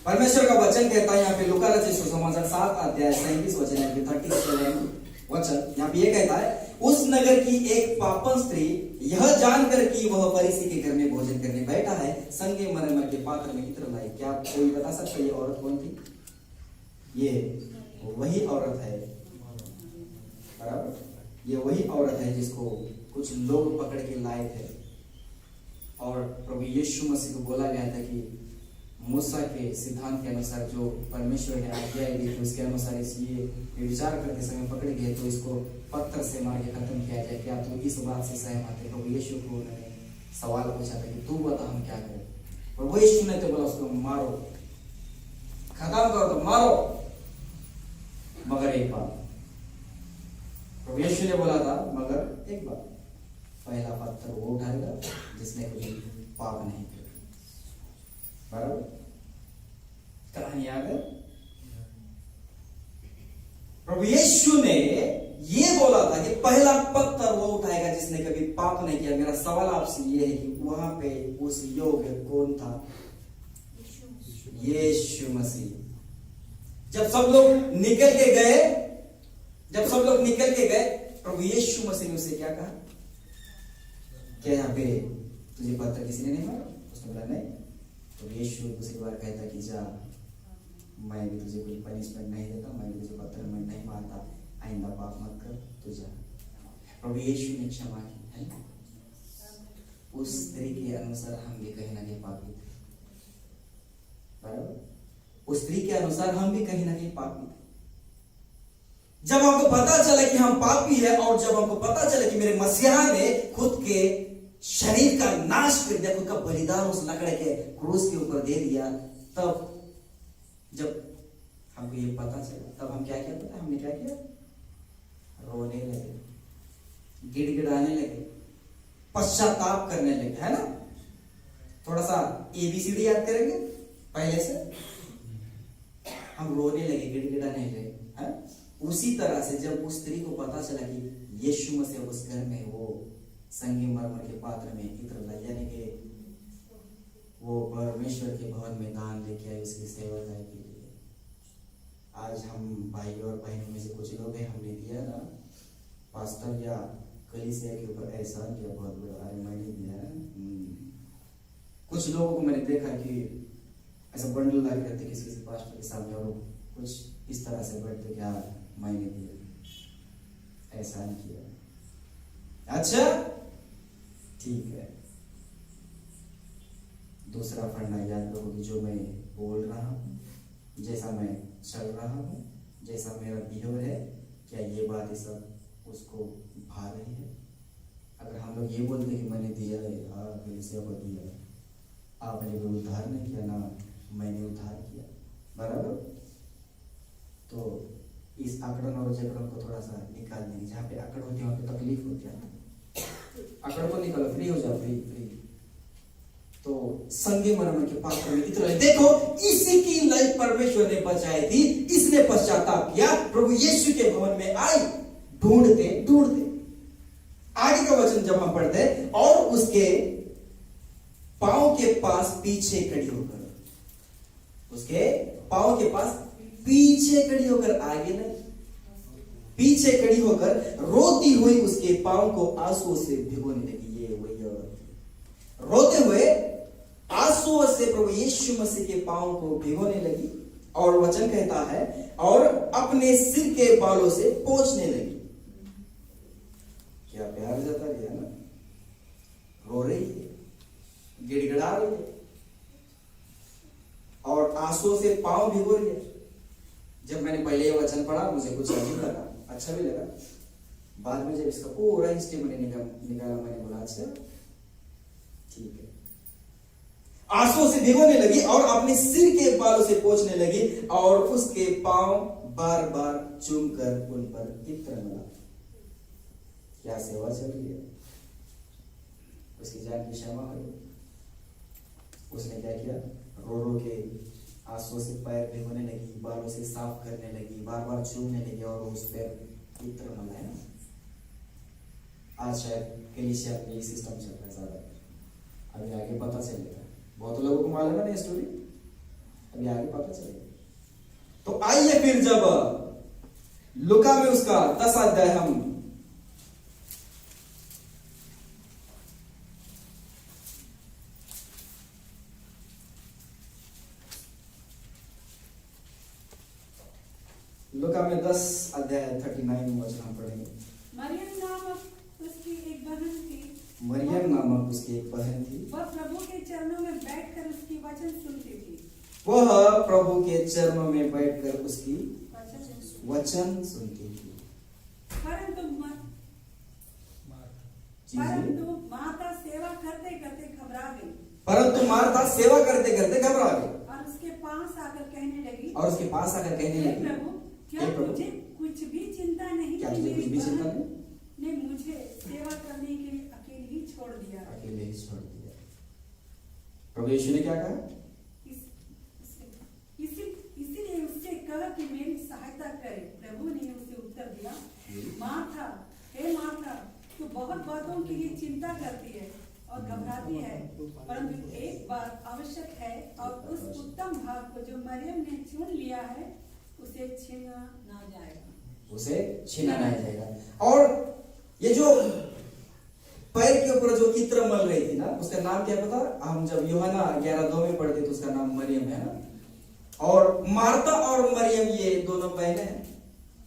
परमेश्वर का वचन कहता है यहाँ पे लूका रचित सुसमाचार 7 अध्याय 37 वचन है 37 वचन, यहाँ पे ये कहता है, उस नगर की एक पापन स्त्री यह जानकर कि वह फरीसी के घर में भोजन करने बैठा है, संगमरमर के पात्र में इत्र लाई। क्या कोई बता सकता है ये औरत कौन थी? ये वही औरत है, बराबर, ये वही औरत है जिसको कुछ लोग पकड़ के लाए थे और प्रभु यीशु मसीह को बोला गया था कि मूसा के सिद्धांत के अनुसार जो परमेश्वर ने आज्ञा दी थी उसके अनुसार ये विचार करते समय पकड़े गए तो इसको पत्थर से मार के खत्म किया जाए। क्या तू इस बात से सहमत है? प्रभु यीशु को उन्होंने सवाल पूछा था कि तू बता हम क्या करें। प्रभु यीशु ने तो बोला उसको मारो, खत्म करो, तो मारो, मगर एक बार। प्रभु यीशु ने बोला था मगर एक बार, पहला पत्थर वो उठाएगा जिसने कोई पाप नहीं किया। बराबर, कहानी आ गई। प्रभु यीशु ने ये बोला था कि पहला पत्थर वो उठाएगा जिसने कभी पाप नहीं किया। मेरा सवाल आपसे ये है कि वहां पे उस योग्य कौन था? यीशु मसीह। जब सब लोग निकल के गए, प्रभु यीशु मसीह ने उससे क्या कहा? क्या यहाँ पे तुझे पत्थर किसी ने नहीं मारा? उसने बोला नहीं। तो यीशु दूसरी बार कहता कि जा, मैं भी तुझे कोई पनिशमेंट नहीं देता, मैं भी तुझे पत्थर में नहीं मारता, आइंदा पाप मत कर, तू जा। प्रभु यीशु ने क्षमा की है। उस स्त्री के अनुसार हम भी कहीं ना कहीं पापी थे, बराबर, उस स्त्री के अनुसार हम भी कहीं ना कहीं पापी थे। जब हमको पता चला कि हम पापी है और जब हमको पता चला कि मेरे मसीहा ने खुद के शरीर का नाश कर दिया, खुद का बलिदान उस लकड़े के क्रूस के ऊपर दे दिया, तब जब हमको ये पता चला तब हम क्या किया? पता हमने क्या किया? रोने लगे, गिड़गिड़ाने लगे, पश्चाताप करने लगे, है ना? थोड़ा सा ABCD याद करेंगे पहले से। हम रोने लगे, गिड़गिड़ाने लगे, है? उसी तरह से जब उस स्त्री को पता चला कि यीशु मसीह उस घर में, वो संगमरमर के पात्र में इत्र लाई, यानी कि वो परमेश्वर के भवन में दान लेके आए उसकी सेवा के लिए। आज हम भाई और बहनों में से कुछ लोग हैं, हमने दिया ना पास्टर या कलीसिया के ऊपर ऐसा किया बहुत बड़ा, अरे मैंने दिया। कुछ लोगों को मैंने देखा कि ऐसा बंडल ला के रखते किसी पास्टर के सामने और कुछ इस तरह से बैठते क्या मैंने दिया, ऐसा नहीं किया। अच्छा ठीक है। दूसरा फंडा याद रखो कि जो मैं बोल रहा हूँ, जैसा मैं चल रहा हूँ, जैसा मेरा बिहेवियर है, क्या ये बातें सब उसको भा रही है? अगर हम लोग ये बोलते कि मैंने दिया है, मेरे से को दिया, आपने कोई उद्धार नहीं किया ना मैंने उद्धार किया, बराबर। तो इस आकड़न और जकड़न को थोड़ा सा निकाल देंगे। जहाँ पे आकड़ होती है वहाँ पे तकलीफ होती है ना, आकड़ को निकालो, फ्री हो जाओ, फ्री फ्री। तो संगे मरण के पात्र में इतना देखो, इसी की लाइफ परमेश्वर ने बचाई थी, इसने पश्चाताप किया, प्रभु यीशु के भवन में आई, ढूंढते ढूंढते। आगे का वचन जब हम पढ़ते हैं, और उसके पांव के पास पीछे खड़ी होकर, उसके पांव के पास पीछे खड़ी होकर, आगे नहीं, पीछे खड़ी होकर रोती हुई उसके पांव को आंसुओं से भिगोने लगी। ये वही औरत रोते हुए आंसुओं से प्रभु यीशु मसीह के पांव को भिगोने लगी। और वचन कहता है, और अपने सिर के बालों से पोंछने लगी। क्या प्यार जता गया ना, रो रही है, गिड़गिड़ा रही है, और आंसुओं से पांव भिगो रही है। जब मैंने पहले ये वचन पढ़ा मुझे कुछ अजीब लगा, अच्छा भी लगा। बाद में जब इसका पूरा हिस्ट्री मैंने निकाला, मैंने बोला अच्छा ठीक है। आंसुओं से भिगोने लगी और अपने सिर के बालों से पोंछने लगी, और उसके पांव बार बार चूमकर उन पर इत्र मला। क्या सेवा चल रही है, उसकी जान की क्षमा हुई। उसने क्या किया, रो रो के आंसुओं से पैर भिगोने लगी, बालों से साफ करने लगी, बार बार चूमने लगी, और उस पर इत्र मला है ना। आज शायद कलीसिया में यही सिस्टम चल रहा है ज्यादा, अभी आगे पता चलेगा। बहुत लोगों को मालूम है ना स्टोरी, अभी आगे पता चलेगा। तो आइए फिर जब लुका में उसका 10 अध्याय हम लुका में 10 अध्याय 39 वचन हम पढ़ेंगे। मरियम नामक उसकी एक बहन थी, मरियम नामक उसकी एक बहन थी, वह प्रभु के चरणों में बैठकर उसकी वचन सुनती थी। वह प्रभु के चरणों में बैठकर उसकी वचन सुनती थी। परंतु माता सेवा करते करते घबरा गई, परंतु मार्था सेवा करते करते घबरा गई, और उसके पास आकर कहने लगी, और उसके पास आकर कहने हे लगी, प्रभु, क्या तुझे कुछ भी चिंता नहीं क्या कि तुझे मेरी कुछ भी चिंता बहन नहीं? ने मुझे सेवा करने के लिए अकेले ही छोड़ दिया। अकेले ही छोड़ दिया। प्रभु यीशु ने क्या कहा, इसीलिए उससे कहा कि मेरी सहायता करे। प्रभु ने उसे उत्तर दिया, मार्था, हे मार्था, तू बहुत बातों के लिए चिंता करती है और घबराती है, परंतु एक बात आवश्यक है, और उस उत्तम भाग को जो मरियम ने चुन लिया है उसे छीना ना जाएगा, उसे छीना नहीं जाएगा। और ये जो पैर के ऊपर जो इत्र मल रही थी ना, उसका नाम क्या पता? हम जब यूहन्ना 11:2 में पढ़ते तो उसका नाम मरियम है ना। और मार्था और मरियम ये दोनों बहनें हैं।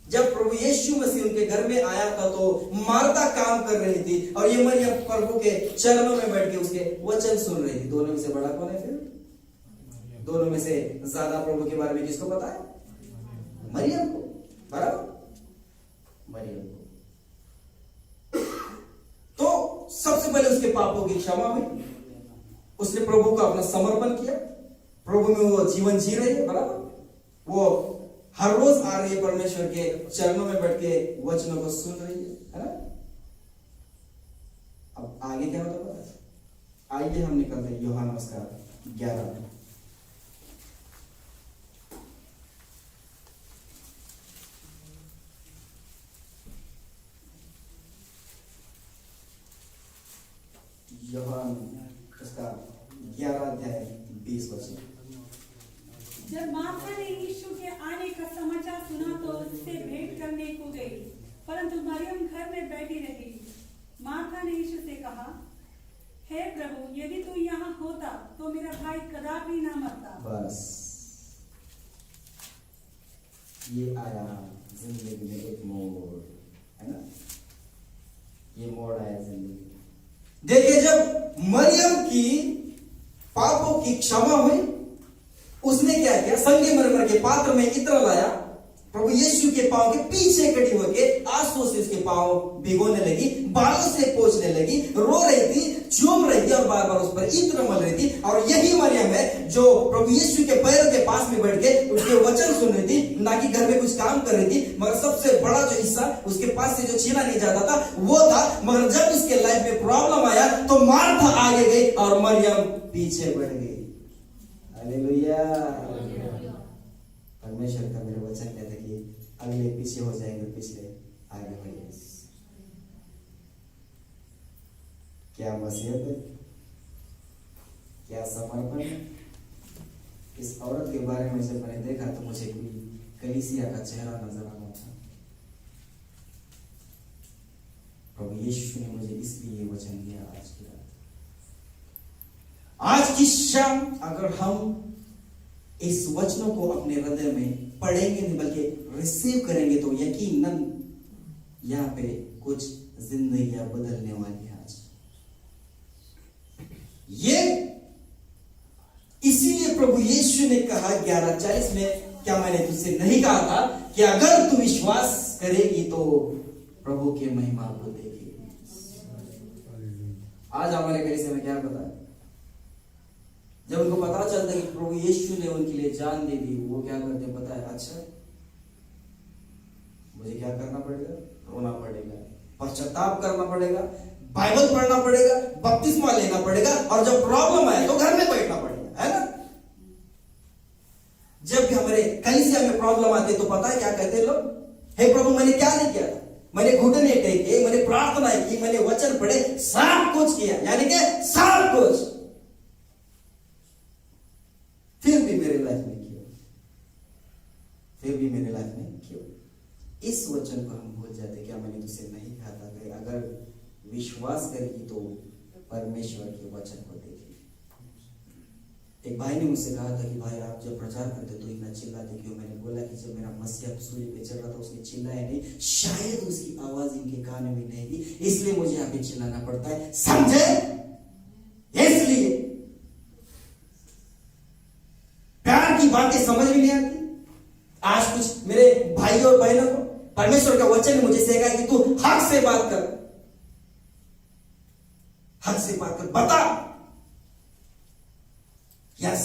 जब प्रभु यीशु मसीह उनके घर में आया था तो मार्था काम कर रही थी, और ये मरियम प्रभु के चरणों में बैठ के उसके वचन सुन रही थी। दोनों में से बड़ा कौन है फिर? दोनों में से ज्यादा प्रभु के बारे में किसको पता है? मरियम को, बराबर, मरियम को। तो सबसे पहले उसके पापों की क्षमा हुई, उसने प्रभु को अपना समर्पण किया, प्रभु में वो जीवन जी रही है, बराबर। वो हर रोज आ रही है परमेश्वर के चरणों में बैठ के वचनों को सुन रही है ना। अब आगे क्या होता है? आइए हम निकलते हैं यूहन्ना उसका 11 में। यूहन्ना उसका 11 अध्याय 20 वचन। जब मार्था ने यीशु के आने का समाचार सुना तो उससे भेंट करने को गई, परंतु मरियम घर में बैठी रही। मार्था ने यीशु से कहा, हे प्रभु, यदि तू यहाँ होता तो मेरा भाई कदापि ना मरता। बस ये आया जिंदगी में एक मोड़, है ना, ये मोड़ आया जिंदगी में। देखिए, जब मरियम की पापों की क्षमा हुई, उसने क्या किया, संगमरमर के पात्र में इत्र लाया, प्रभु यीशु के पांव के पीछे खड़ी होकर आंसू से उसके पांव भिगोने लगी, बालों से पोंछने लगी, रो रही थी, चूम रही थी और बार बार उस पर इत्र मल रही थी। और यही मरियम है जो प्रभु यीशु के पैरों के पास में बैठ के उसके वचन सुन रही थी, ना कि घर में कुछ काम कर रही थी। मगर सबसे बड़ा जो हिस्सा उसके पास से जो छीना नहीं जाता था वो था। मगर जब उसके लाइफ में प्रॉब्लम आया तो मार्था आगे गई और मरियम पीछे बढ़ गई। हालेलुया। परमेश्वर का मेरे वचन कहते हैं कि अगले पीछे हो जाएंगे, पिछले आगे बढ़ेंगे। क्या वसीयत है, क्या समर्पण है। इस औरत के बारे में जब मैंने देखा तो मुझे कोई कलीसिया का चेहरा नजर आ रहा था। प्रभु यीशु ने मुझे इसलिए ये वचन दिया आज की रात, आज की शाम। अगर हम इस वचनों को अपने हृदय में पढ़ेंगे नहीं बल्कि रिसीव करेंगे तो यकीनन यहाँ पे कुछ जिंदगियां बदलने वाली है आज। ये इसीलिए प्रभु यीशु ने कहा 11:40 में, क्या मैंने तुझसे नहीं कहा था कि अगर तू विश्वास करेगी तो प्रभु के महिमा को देखेगी। आज हमारे कलीसिया में क्या पता है, जब उनको पता चलता है कि प्रभु यीशु ने उनके लिए जान दे दी, वो क्या करते हैं पता है, अच्छा मुझे क्या करना पड़ेगा, रोना पड़ेगा, पश्चाताप करना पड़ेगा, बाइबल पढ़ना पड़ेगा, बपतिस्मा लेना पड़ेगा, और जब प्रॉब्लम आए तो घर में बैठना पड़ेगा, है ना। जब भी हमारे कलीसिया में प्रॉब्लम आती है तो पता है क्या कहते हैं लोग, हे प्रभु मैंने क्या नहीं किया था, मैंने घुटने टेके, मैंने प्रार्थना की, मैंने वचन पढ़े, सब कुछ किया, यानी कि सब कुछ, फिर भी मेरे लाइफ में क्यों, फिर भी मेरे लाइफ में क्यों। इस वचन को हम भूल जाते, क्या मैंने तुझसे नहीं कहा था कि अगर विश्वास करेगी तो परमेश्वर के वचन को देखेगी। एक भाई ने मुझसे कहा था कि भाई आप जब प्रचार करते तो इतना चिल्लाते क्यों। मैंने बोला कि जब मेरा मसीहा सूर्य पे चल रहा था उसने चिल्लाया नहीं, शायद उसकी आवाज इनके कानों में नहीं थी, इसलिए मुझे यहाँ पे चिल्लाना पड़ता है, समझे। इसलिए प्यार की बातें समझ में नहीं आती। आज कुछ मेरे भाई और बहनों को परमेश्वर का वचन ने मुझे सिखाया कि तू हक से बात कर, हक से बात कर, बता। यस।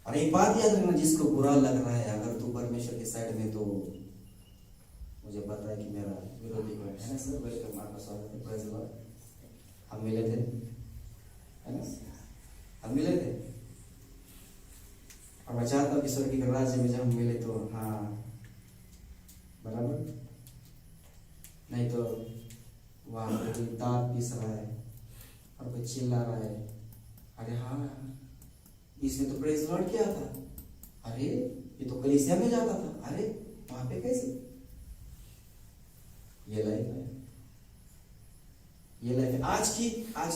और एक बात याद रखना, जिसको बुरा लग रहा है अगर तू परमेश्वर के साइड में, तो मुझे पता है कि मेरा विरोधी कौन है ना। सर वेलकम, आपका स्वागत है, प्रेज़ द लॉर्ड। हम मिले थे, है ना, हम मिले थे, और मैं चाहता हूँ कि स्वर्ग के राज्य में जब हम मिले तो हाँ बराबर, नहीं तो वहां कोई दांत पीस रहा है और कोई चिल्ला रहा है, अरे हाँ इसने तो प्रेज़ लॉर्ड किया था, अरे ये तो कलीसिया में जाता था, अरे वहां पे कैसे। ये लाइफ है, ये लाइफ है। आज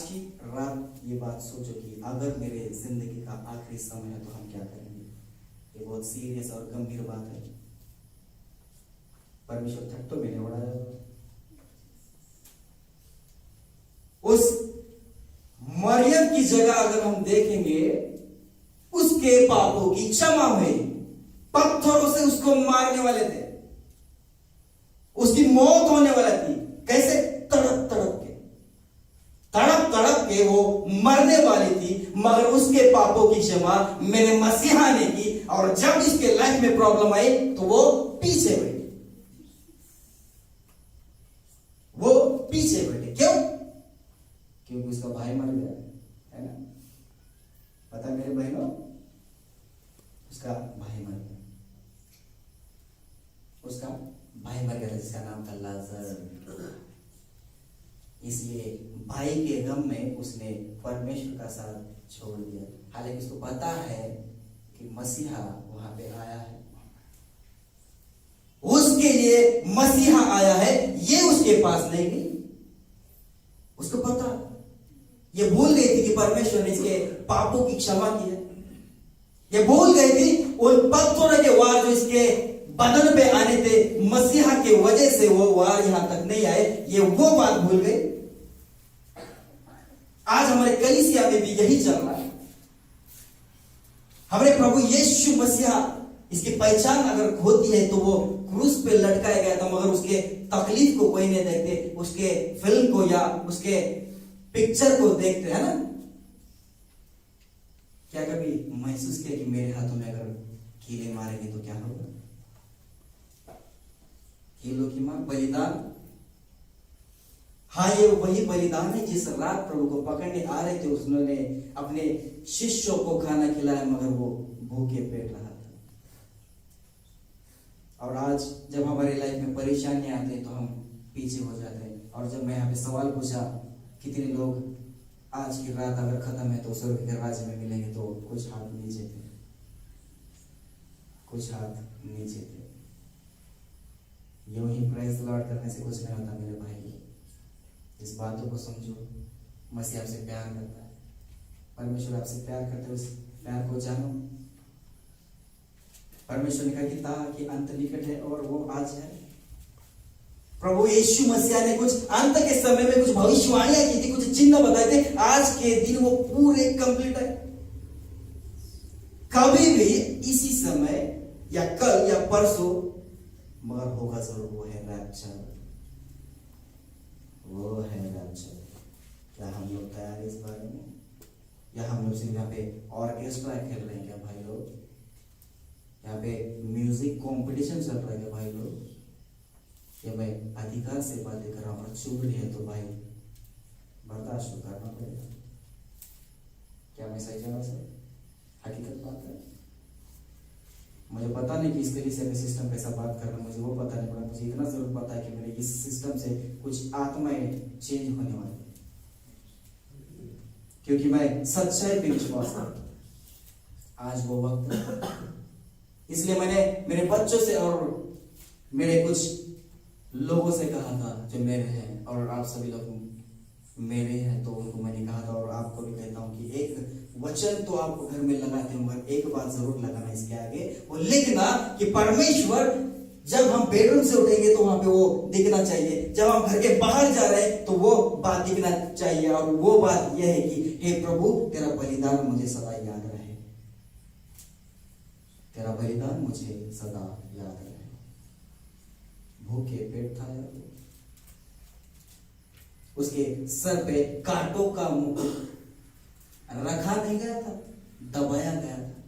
की रात ये बात सोचो कि अगर मेरे जिंदगी का आखिरी समय है तो हम क्या करेंगे। ये बहुत सीरियस और गंभीर बात है। परमेश्वर थक तो मैंने उड़ाया। उस मरियम की जगह अगर हम देखेंगे, उसके पापों की क्षमा हुई, पत्थरों से उसको मारने वाले थे, उसकी मौत होने वाली थी, कैसे, तड़प के वो मरने वाली थी, मगर उसके पापों की क्षमा मेरे मसीहा ने की। और जब इसके लाइफ में प्रॉब्लम आई तो वो पीछे बैठे, वो पीछे बैठे। क्यों? क्योंकि उसका भाई मर गया, है ना। पता है मेरे बहनों, उसका भाई मर गया, उसका भाई मर गया था जिसका नाम था लाजर। इसलिए भाई के गम में उसने परमेश्वर का साथ छोड़ दिया। हालांकि उसको पता है कि मसीहा वहां पे आया है, उसके लिए मसीहा आया है, ये उसके पास नहीं गई। उसको पता, ये भूल गई थी कि परमेश्वर ने इसके पापों की क्षमा की है। ये भूल गई थी उन पत्थरों के वार जो इसके बदन पे आने थे, मसीहा के वजह से वो वार यहां तक नहीं आए, ये वो बात भूल गए। आज हमारे कलीसिया में भी यही चल रहा है। हमारे प्रभु यीशु मसीहा, इसकी पहचान अगर होती है तो वो क्रूस पे लटकाया गया था, मगर उसके तकलीफ को कोई नहीं देखते, उसके फिल्म को या उसके पिक्चर को देखते हैं ना। क्या कभी महसूस किया कि मेरे हाथों में अगर कीले मारेंगे तो क्या होगा? कीलों की मार, बलिदान। हाँ, ये वही बलिदान है जिस रात प्रभु को पकड़ने आ रहे थे, उसने अपने शिष्यों को खाना खिलाया, मगर वो भूखे पेट रहा था। और आज जब हमारे लाइफ में परेशानियां आती है तो हम पीछे हो जाते हैं। और जब मैं यहाँ पे सवाल पूछा कितने लोग आज की रात अगर खत्म है तो स्वर्ग के राज्य में मिलेंगे, तो कुछ हाथ नीचे थे, कुछ हाथ नीचे थे। यूं ही प्रेज लॉर्ड करने से कुछ नहीं होता मेरे भाई। इस बातों को समझो, मसीह आपसे प्यार करता है, परमेश्वर आपसे प्यार करते है, उस प्यार को जानो। परमेश्वर ने कहा कि ता कि अंत निकट है और वो आज है। प्रभु यीशु मसीह ने कुछ अंत के समय में कुछ भविष्यवाणियां की थी, कुछ चिन्ह बताए थे, आज के दिन वो पूरे कंप्लीट है। कभी भी इसी समय या कल या परसों, मगर होगा जरूर, वो है रैप्चर, वो है रैप्चर। क्या हम लोग तैयार हैं इस बारे में, या हम लोग सिर्फ यहाँ पे ऑर्केस्ट्रा खेल रहे हैं क्या भाई लोग? यहाँ पे म्यूजिक कंपटीशन चल रहा है क्या भाई लोग? या मैं अधिकार से बातें कर रहा हूँ और चुप रही है तो भाई बर्दाश्त करना पड़ेगा। क्या मैं सही जगह से हकीकत बात है? मुझे पता नहीं कि इस कलीसिया के सिस्टम कैसा बात करना, मुझे वो पता नहीं पड़ा। मुझे इतना जरूर पता है कि मेरे इस सिस्टम से कुछ आत्माएं चेंज होने वाली, क्योंकि मैं सच्चाई पे विश्वास करता हूं। आज वो वक्त है, इसलिए मैंने मेरे बच्चों से और मेरे कुछ लोगों से कहा था जो मेरे हैं, और आप सभी लोग मेरे हैं, तो उनको मैंने कहा था और आपको भी कहता हूं कि एक वचन तो आप घर में लगाते हो, मगर एक बात जरूर लगाना इसके आगे, वो लिखना कि परमेश्वर जब हम बेडरूम से उठेंगे तो वहां पे वो दिखना चाहिए, जब हम घर के बाहर जा रहे हैं तो वो बात दिखना चाहिए। और वो बात यह है कि हे प्रभु, तेरा बलिदान मुझे सदा याद रहे, तेरा बलिदान मुझे सदा याद रहे। भूखे पेट था यार, उसके सर पे कांटों का मुकुट रखा नहीं गया था, दबाया गया था।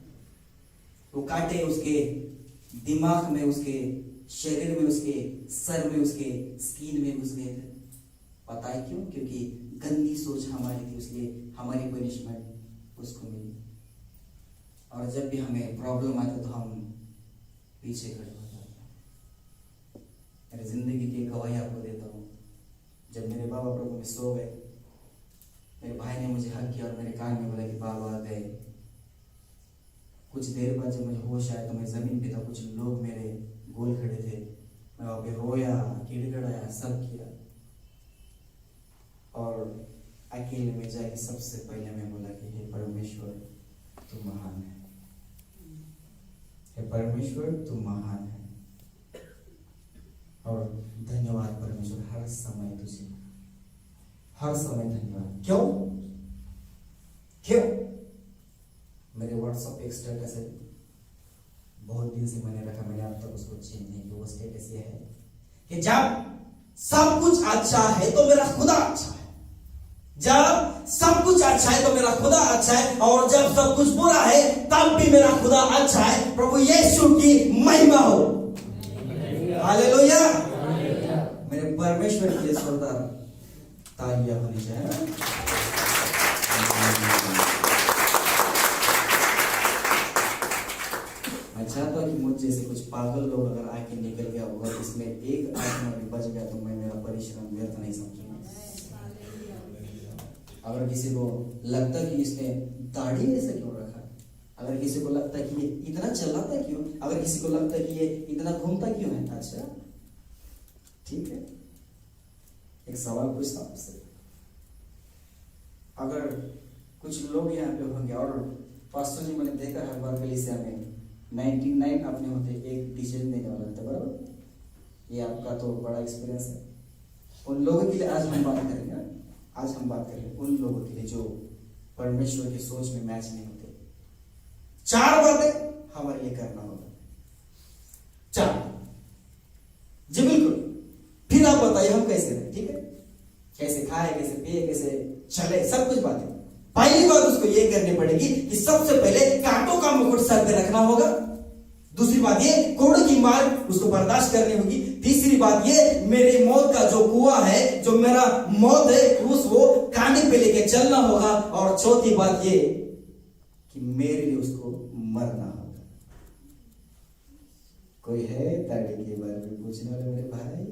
वो कांटे उसके दिमाग में, उसके शरीर में, उसके सर में, उसके स्किन में घुस गए थे। पता है क्यों? क्योंकि गंदी सोच हमारी थी, इसलिए हमारी पनिशमेंट उसको मिली। और जब भी हमें प्रॉब्लम आती तो हम पीछे खड़े हो जाते हैं। मेरी जिंदगी की गवाही आपको देता हूँ। जब मेरे बाबा प्रभु में सो गए, मेरे भाई ने मुझे हक किया और मेरे कान में बोला कि बाबा आ गए। कुछ देर बाद जब मुझे होश आया तो मैं जमीन पे था, कुछ लोग मेरे गोल खड़े थे, मैं वहां पे रोया, गिड़गड़ाया, सब किया। और अकेले में जाके सबसे पहले मैं बोला कि हे परमेश्वर तू महान है, हे परमेश्वर तू महान है। और धन्यवाद परमेश्वर, हर समय तुझे, हर समय धन्यवाद। क्यों? मेरे व्हाट्सएप एक स्टेटस है, बहुत दिन से मैंने रखा, मैंने अब तक उसको चेंज नहीं किया। वो स्टेटस ये है कि जब सब कुछ अच्छा है तो मेरा खुदा अच्छा है, जब सब कुछ अच्छा है तो मेरा खुदा अच्छा है, और जब सब कुछ बुरा है तब भी मेरा खुदा अच्छा है। प्रभु यीशु की महिमा हो, हालेलुया। मेरे परमेश्वर के लिए जोरदार तालियां होनी चाहिए। मैं चाहता हूं कि मुझ जैसे कुछ पागल लोग अगर आके निकल गया होगा, इसमें एक आत्मा भी बच गया तो मैं मेरा परिश्रम व्यर्थ नहीं समझूंगा। अगर किसी को लगता कि इसने दाढ़ी ऐसे क्यों रखा, अगर किसी को लगता कि ये इतना चलाता क्यों, अगर किसी को लगता कि ये इतना घूमता क्यों है, अच्छा ठीक है, एक सवाल पूछता हूं आपसे। अगर कुछ लोग यहाँ पे होंगे, और पास्टर जी मैंने देखा हर बार कलीसिया में 99 अपने होते एक डिसीजन देने वाला रहता है, बराबर। ये आपका तो बड़ा एक्सपीरियंस है। उन लोगों के लिए आज हम बात करेंगे, आज हम बात करेंगे उन लोगों के लिए जो परमेश्वर की सोच में मैच नहीं होते। 4 बातें हमारे लिए करना होगा, 4 जी बिल्कुल। फिर आप बताइए हम कैसे रहे, ठीक है, कैसे खाए, कैसे पिए, कैसे चले, सब कुछ बातें। पहली बात उसको ये करनी पड़ेगी कि सबसे पहले कांटों का मुकुट सर पे रखना होगा। दूसरी बात ये कोड़ों की मार उसको बर्दाश्त करनी होगी। तीसरी बात ये मेरे मौत का जो कुआं है, जो मेरा मौत है, क्रूस वो कांधे पे लेके चलना होगा। और चौथी बात ये कि मेरे लिए उसको मरना होगा। कोई है ताड़े के बारे में पूछने वाले मेरे भाई?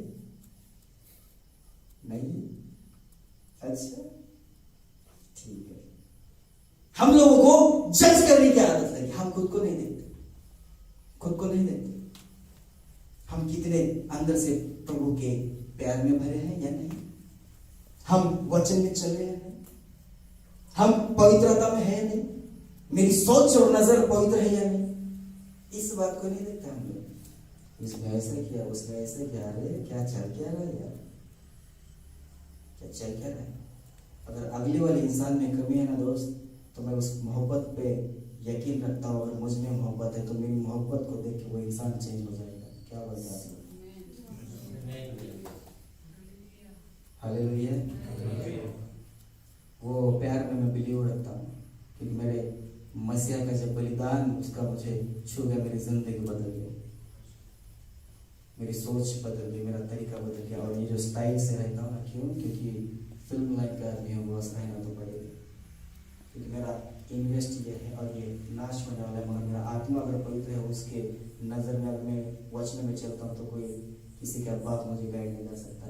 नहीं? अच्छा ठीक है। हम लोगों को जज करने की आदत है, हम खुद को नहीं देखते, खुद को नहीं देखते। हम कितने अंदर से प्रभु के प्यार में भरे हैं या नहीं, हम वचन में चल रहे हैं, हम पवित्रता में है या नहीं, मेरी सोच और नजर पवित्र है या नहीं, इस बात को नहीं देखते हम लोग। इसने ऐसा किया, उसने ऐसा किया, अरे क्या चल क्या रहा है यार, क्या चल क्या रहा है। अगर अगले वाले इंसान में कमी है ना दोस्त, तो मैं उस मोहब्बत पे यकीन रखता हूँ। अगर मुझ में मोहब्बत है तो मेरी मोहब्बत को देख के वो इंसान चेंज हो जाएगा। क्या बोलते हैं आप लोग? हालेलुया। वो प्यार में मैं बिलीव रखता हूँ, क्योंकि मेरे मसीहा का जब बलिदान उसका मुझे छू गया, मेरी जिंदगी बदल गई, मेरी सोच बदल गई, मेरा तरीका बदल गया। और ये जो स्टाइल से रहता हूँ ना, क्यों? क्योंकि फिल्म लाइन का आदमी हूँ, बस रहना तो पड़ेगा, क्योंकि मेरा इन्वेस्ट ये है और ये नाश होने वाला है। मगर मेरा आत्मा अगर पवित्र है, उसके नजर में अगर मैं वचन में चलता हूँ तो कोई किसी का बात मुझे गाइड नहीं कर सकता,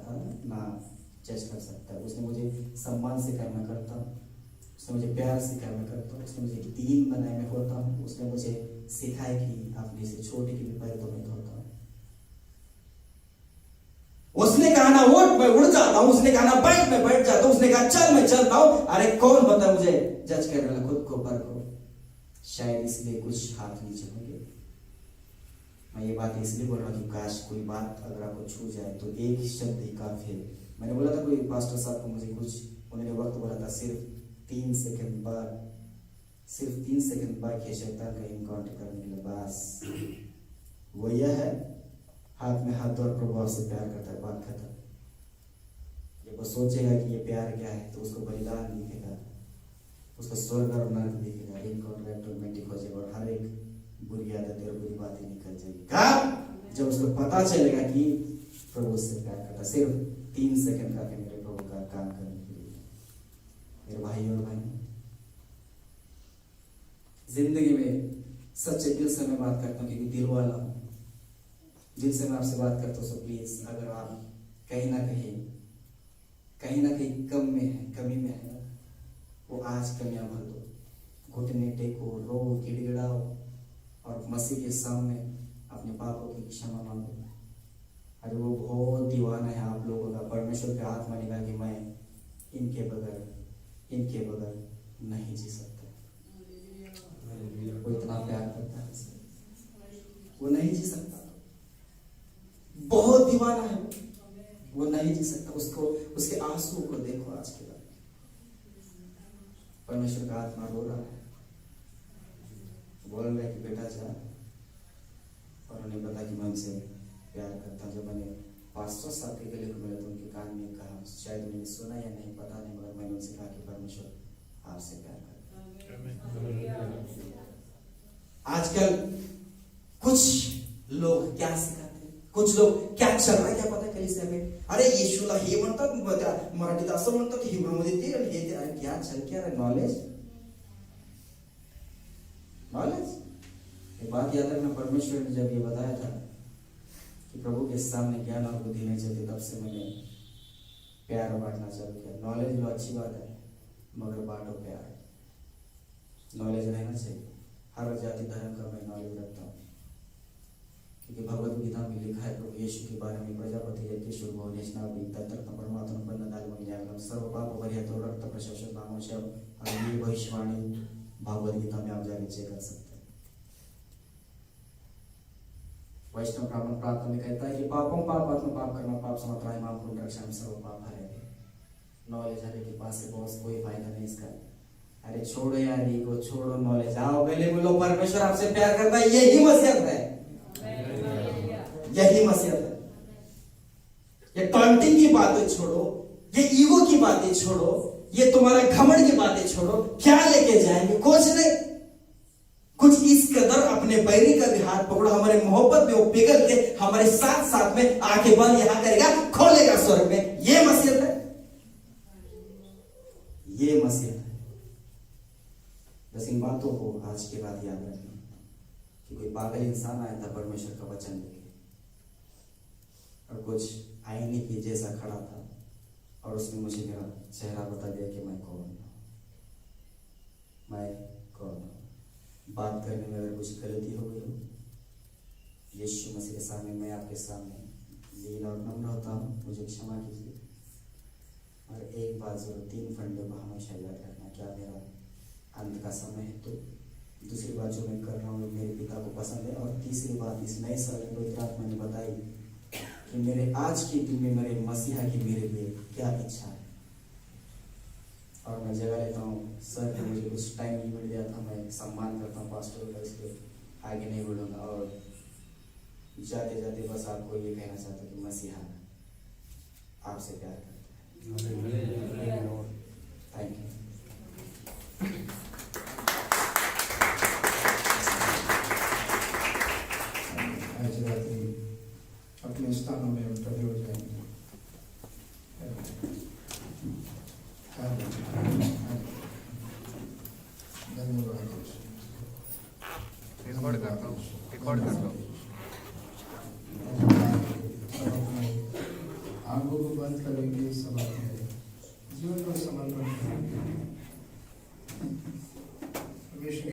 ना जज कर सकता है। उसने मुझे सम्मान सिखाया, मैं करता हूँ। उसने मुझे प्यार सिखाया, मैं करता हूँ। उसने मुझे दीन बनाया, मैं होता हूँ। उसने मुझे सिखाया कि अपने से छोटे के भी पैर तो मैं धोता हूँ। उसने कहा ना उठ, मैं उड़ जाता हूँ। उसने कहा ना बैठ, मैं बैठ जाता हूँ। उसने कहा चल, मैं चलता हूँ। अरे कौन होता मुझे जज करने वाला? खुद को परखो। शायद इसलिए कुछ हाथ नीचे होंगे। मैं ये बात इसलिए बोल रहा हूँ कि काश कोई बात अगर आपको छू जाए तो एक ही शब्द ही काफी है। मैंने बोला था कोई पास्टर साहब को, मुझे कुछ उन्होंने वक्त बोला था, सिर्फ 3 सेकंड बाद के शैतान का इनकाउंटर करने के लिए, बस वो यह है, हाथ में हाथ और प्रभु आपसे प्यार करता है, बात खत्म। जब वो सोचेगा कि ये प्यार क्या है तो उसको बलिदान दिखेगा, उसको स्वर्ग और नरक दिखेगा, इनकाउंटर ऑटोमेटिक हो जाएगा और हर एक बुरी आदतें और बुरी बातें निकल जाएगी। कब? जब उसको पता चलेगा कि प्रभु उससे प्यार करता है। सिर्फ 3 सेकंड काफी मेरे प्रभु का काम करने के लिए। मेरे भाई और बहन, जिंदगी में सच्चे दिल से मैं बात करता हूँ, क्योंकि दिल वाला हूँ, दिल से मैं आपसे बात करता हूँ। सो प्लीज, अगर आप कहीं ना कहीं कमी में है, वो आज कमियां भर दो। घुटने टेको, रो, गिड़गिड़ाओ और मसीह के सामने अपने पापों की क्षमा मांगो। अरे वो बहुत दीवाना है आप लोगों का। परमेश्वर का हाथ मानेगा कि मैं इनके बगैर नहीं जी सकता। वो इतना प्यार करता है, वो नहीं जी सकता। बहुत दीवाना है वो नहीं जी सकता। उसको, उसके आंसू को देखो आज के बाद। परमेश्वर का आत्मा रो रहा है, बोल रहा है कि बेटा जा। और उन्हें पता कि मैं उनसे प्यार करता हूँ। जब मैंने पास्टर साहब के गले को मिला तो उनके कान में कहा, शायद उन्होंने सुना या नहीं पता नहीं, मगर मैंने उनसे कहा कि परमेश्वर आपसे प्यार करता है। आजकल कुछ लोग क्या सिखाते हैं, कुछ लोग क्या चल रहा है क्या पता कलीसिया में? अरे येशूला हे म्हणतात, मराठीत असं म्हणतात, हिब्रूमध्ये ते आणि हे ते, क्या चल क्या रहा? नॉलेज। एक बात याद रखना, परमेश्वर ने जब ये बताया था कि प्रभु के सामने ज्ञान और बुद्धि नहीं चलती, तब से मैंने प्यार बांटना चालू किया। नॉलेज लो, अच्छी बात है, मगर बांटो प्यार। नॉलेज रहना चाहिए। हर जाति धर्म का मैं नॉलेज रखता हूँ, क्योंकि भगवत गीता में लिखा है प्रभु यीशु के बारे में, प्रजापति यज्ञेश्वर भुवनेश्वर तत्र परमात्मा बन्नदाल सर्व पाप परिहतो रक्त प्रशस्त नामोशम। और ये भविष्यवाणी भगवत गीता में आप जाके चेक कर सकते हैं। वैष्णव ब्राह्मण प्रार्थना में कहता है कि पापम पापात्म पाप करना पाप समात्राय माम पुण्यरक्षाम सर्व पाप हरे। नॉलेज हरे के पास से बॉस कोई फायदा नहीं इसका। अरे छोड़ो यार ईगो, छोड़ो नॉलेज, आओ गले बोलो परमेश्वर आपसे प्यार करता है, यही मसीहत है, यही मसीहत है। ये टॉन्टिंग की बातें छोड़ो, ये ईगो की बातें छोड़ो, ये तुम्हारा घमंड की बातें छोड़ो। क्या लेके जाएंगे? कुछ नहीं। कुछ इस कदर अपने बैरी का भी हाथ पकड़ो, हमारे मोहब्बत में वो पिघल के हमारे साथ साथ में आंखें बंद यहां करेगा, खोलेगा स्वर्ग में। ये मसीहत है, ये मसीहत है। बस इन बातों को आज के बाद याद रखना कि कोई पागल इंसान आया था परमेश्वर का वचन लेके, और कुछ आईने के जैसा खड़ा था और उसने मुझे मेरा चेहरा बता दिया कि मैं कौन हूं, मैं कौन हूं। बात करने में अगर कुछ गलती हो गई हो, यीशु मसीह के सामने मैं आपके सामने लीन और नम्र होता हूँ, मुझे क्षमा कीजिए। और एक बात जरूर, 3 फंडे को हमेशा याद रखना, क्या मेरा अंत का समय है। तो दूसरी बात जो मैं कर रहा हूँ मेरे पिता को पसंद है। और तीसरी बात, इस नए साल में पवित्र आत्मा ने बताई कि मेरे आज के दिन में मेरे मसीहा की मेरे लिए क्या इच्छा है। और मैं जगह लेता हूँ, सर ने मुझे कुछ टाइम नहीं मिल गया था, मैं सम्मान करता हूँ पास्टर का, इसलिए आगे नहीं बढ़ूंगा। और जाते जाते बस आपको ये कहना चाहता हूँ कि मसीहा आपसे प्यार करता है। Thank you. आज रात्रि अपने स्थानों में हम खड़े हो जाएंगे। धन्यवाद। रिकॉर्ड करता हूँ, रिकॉर्ड करता हूँ।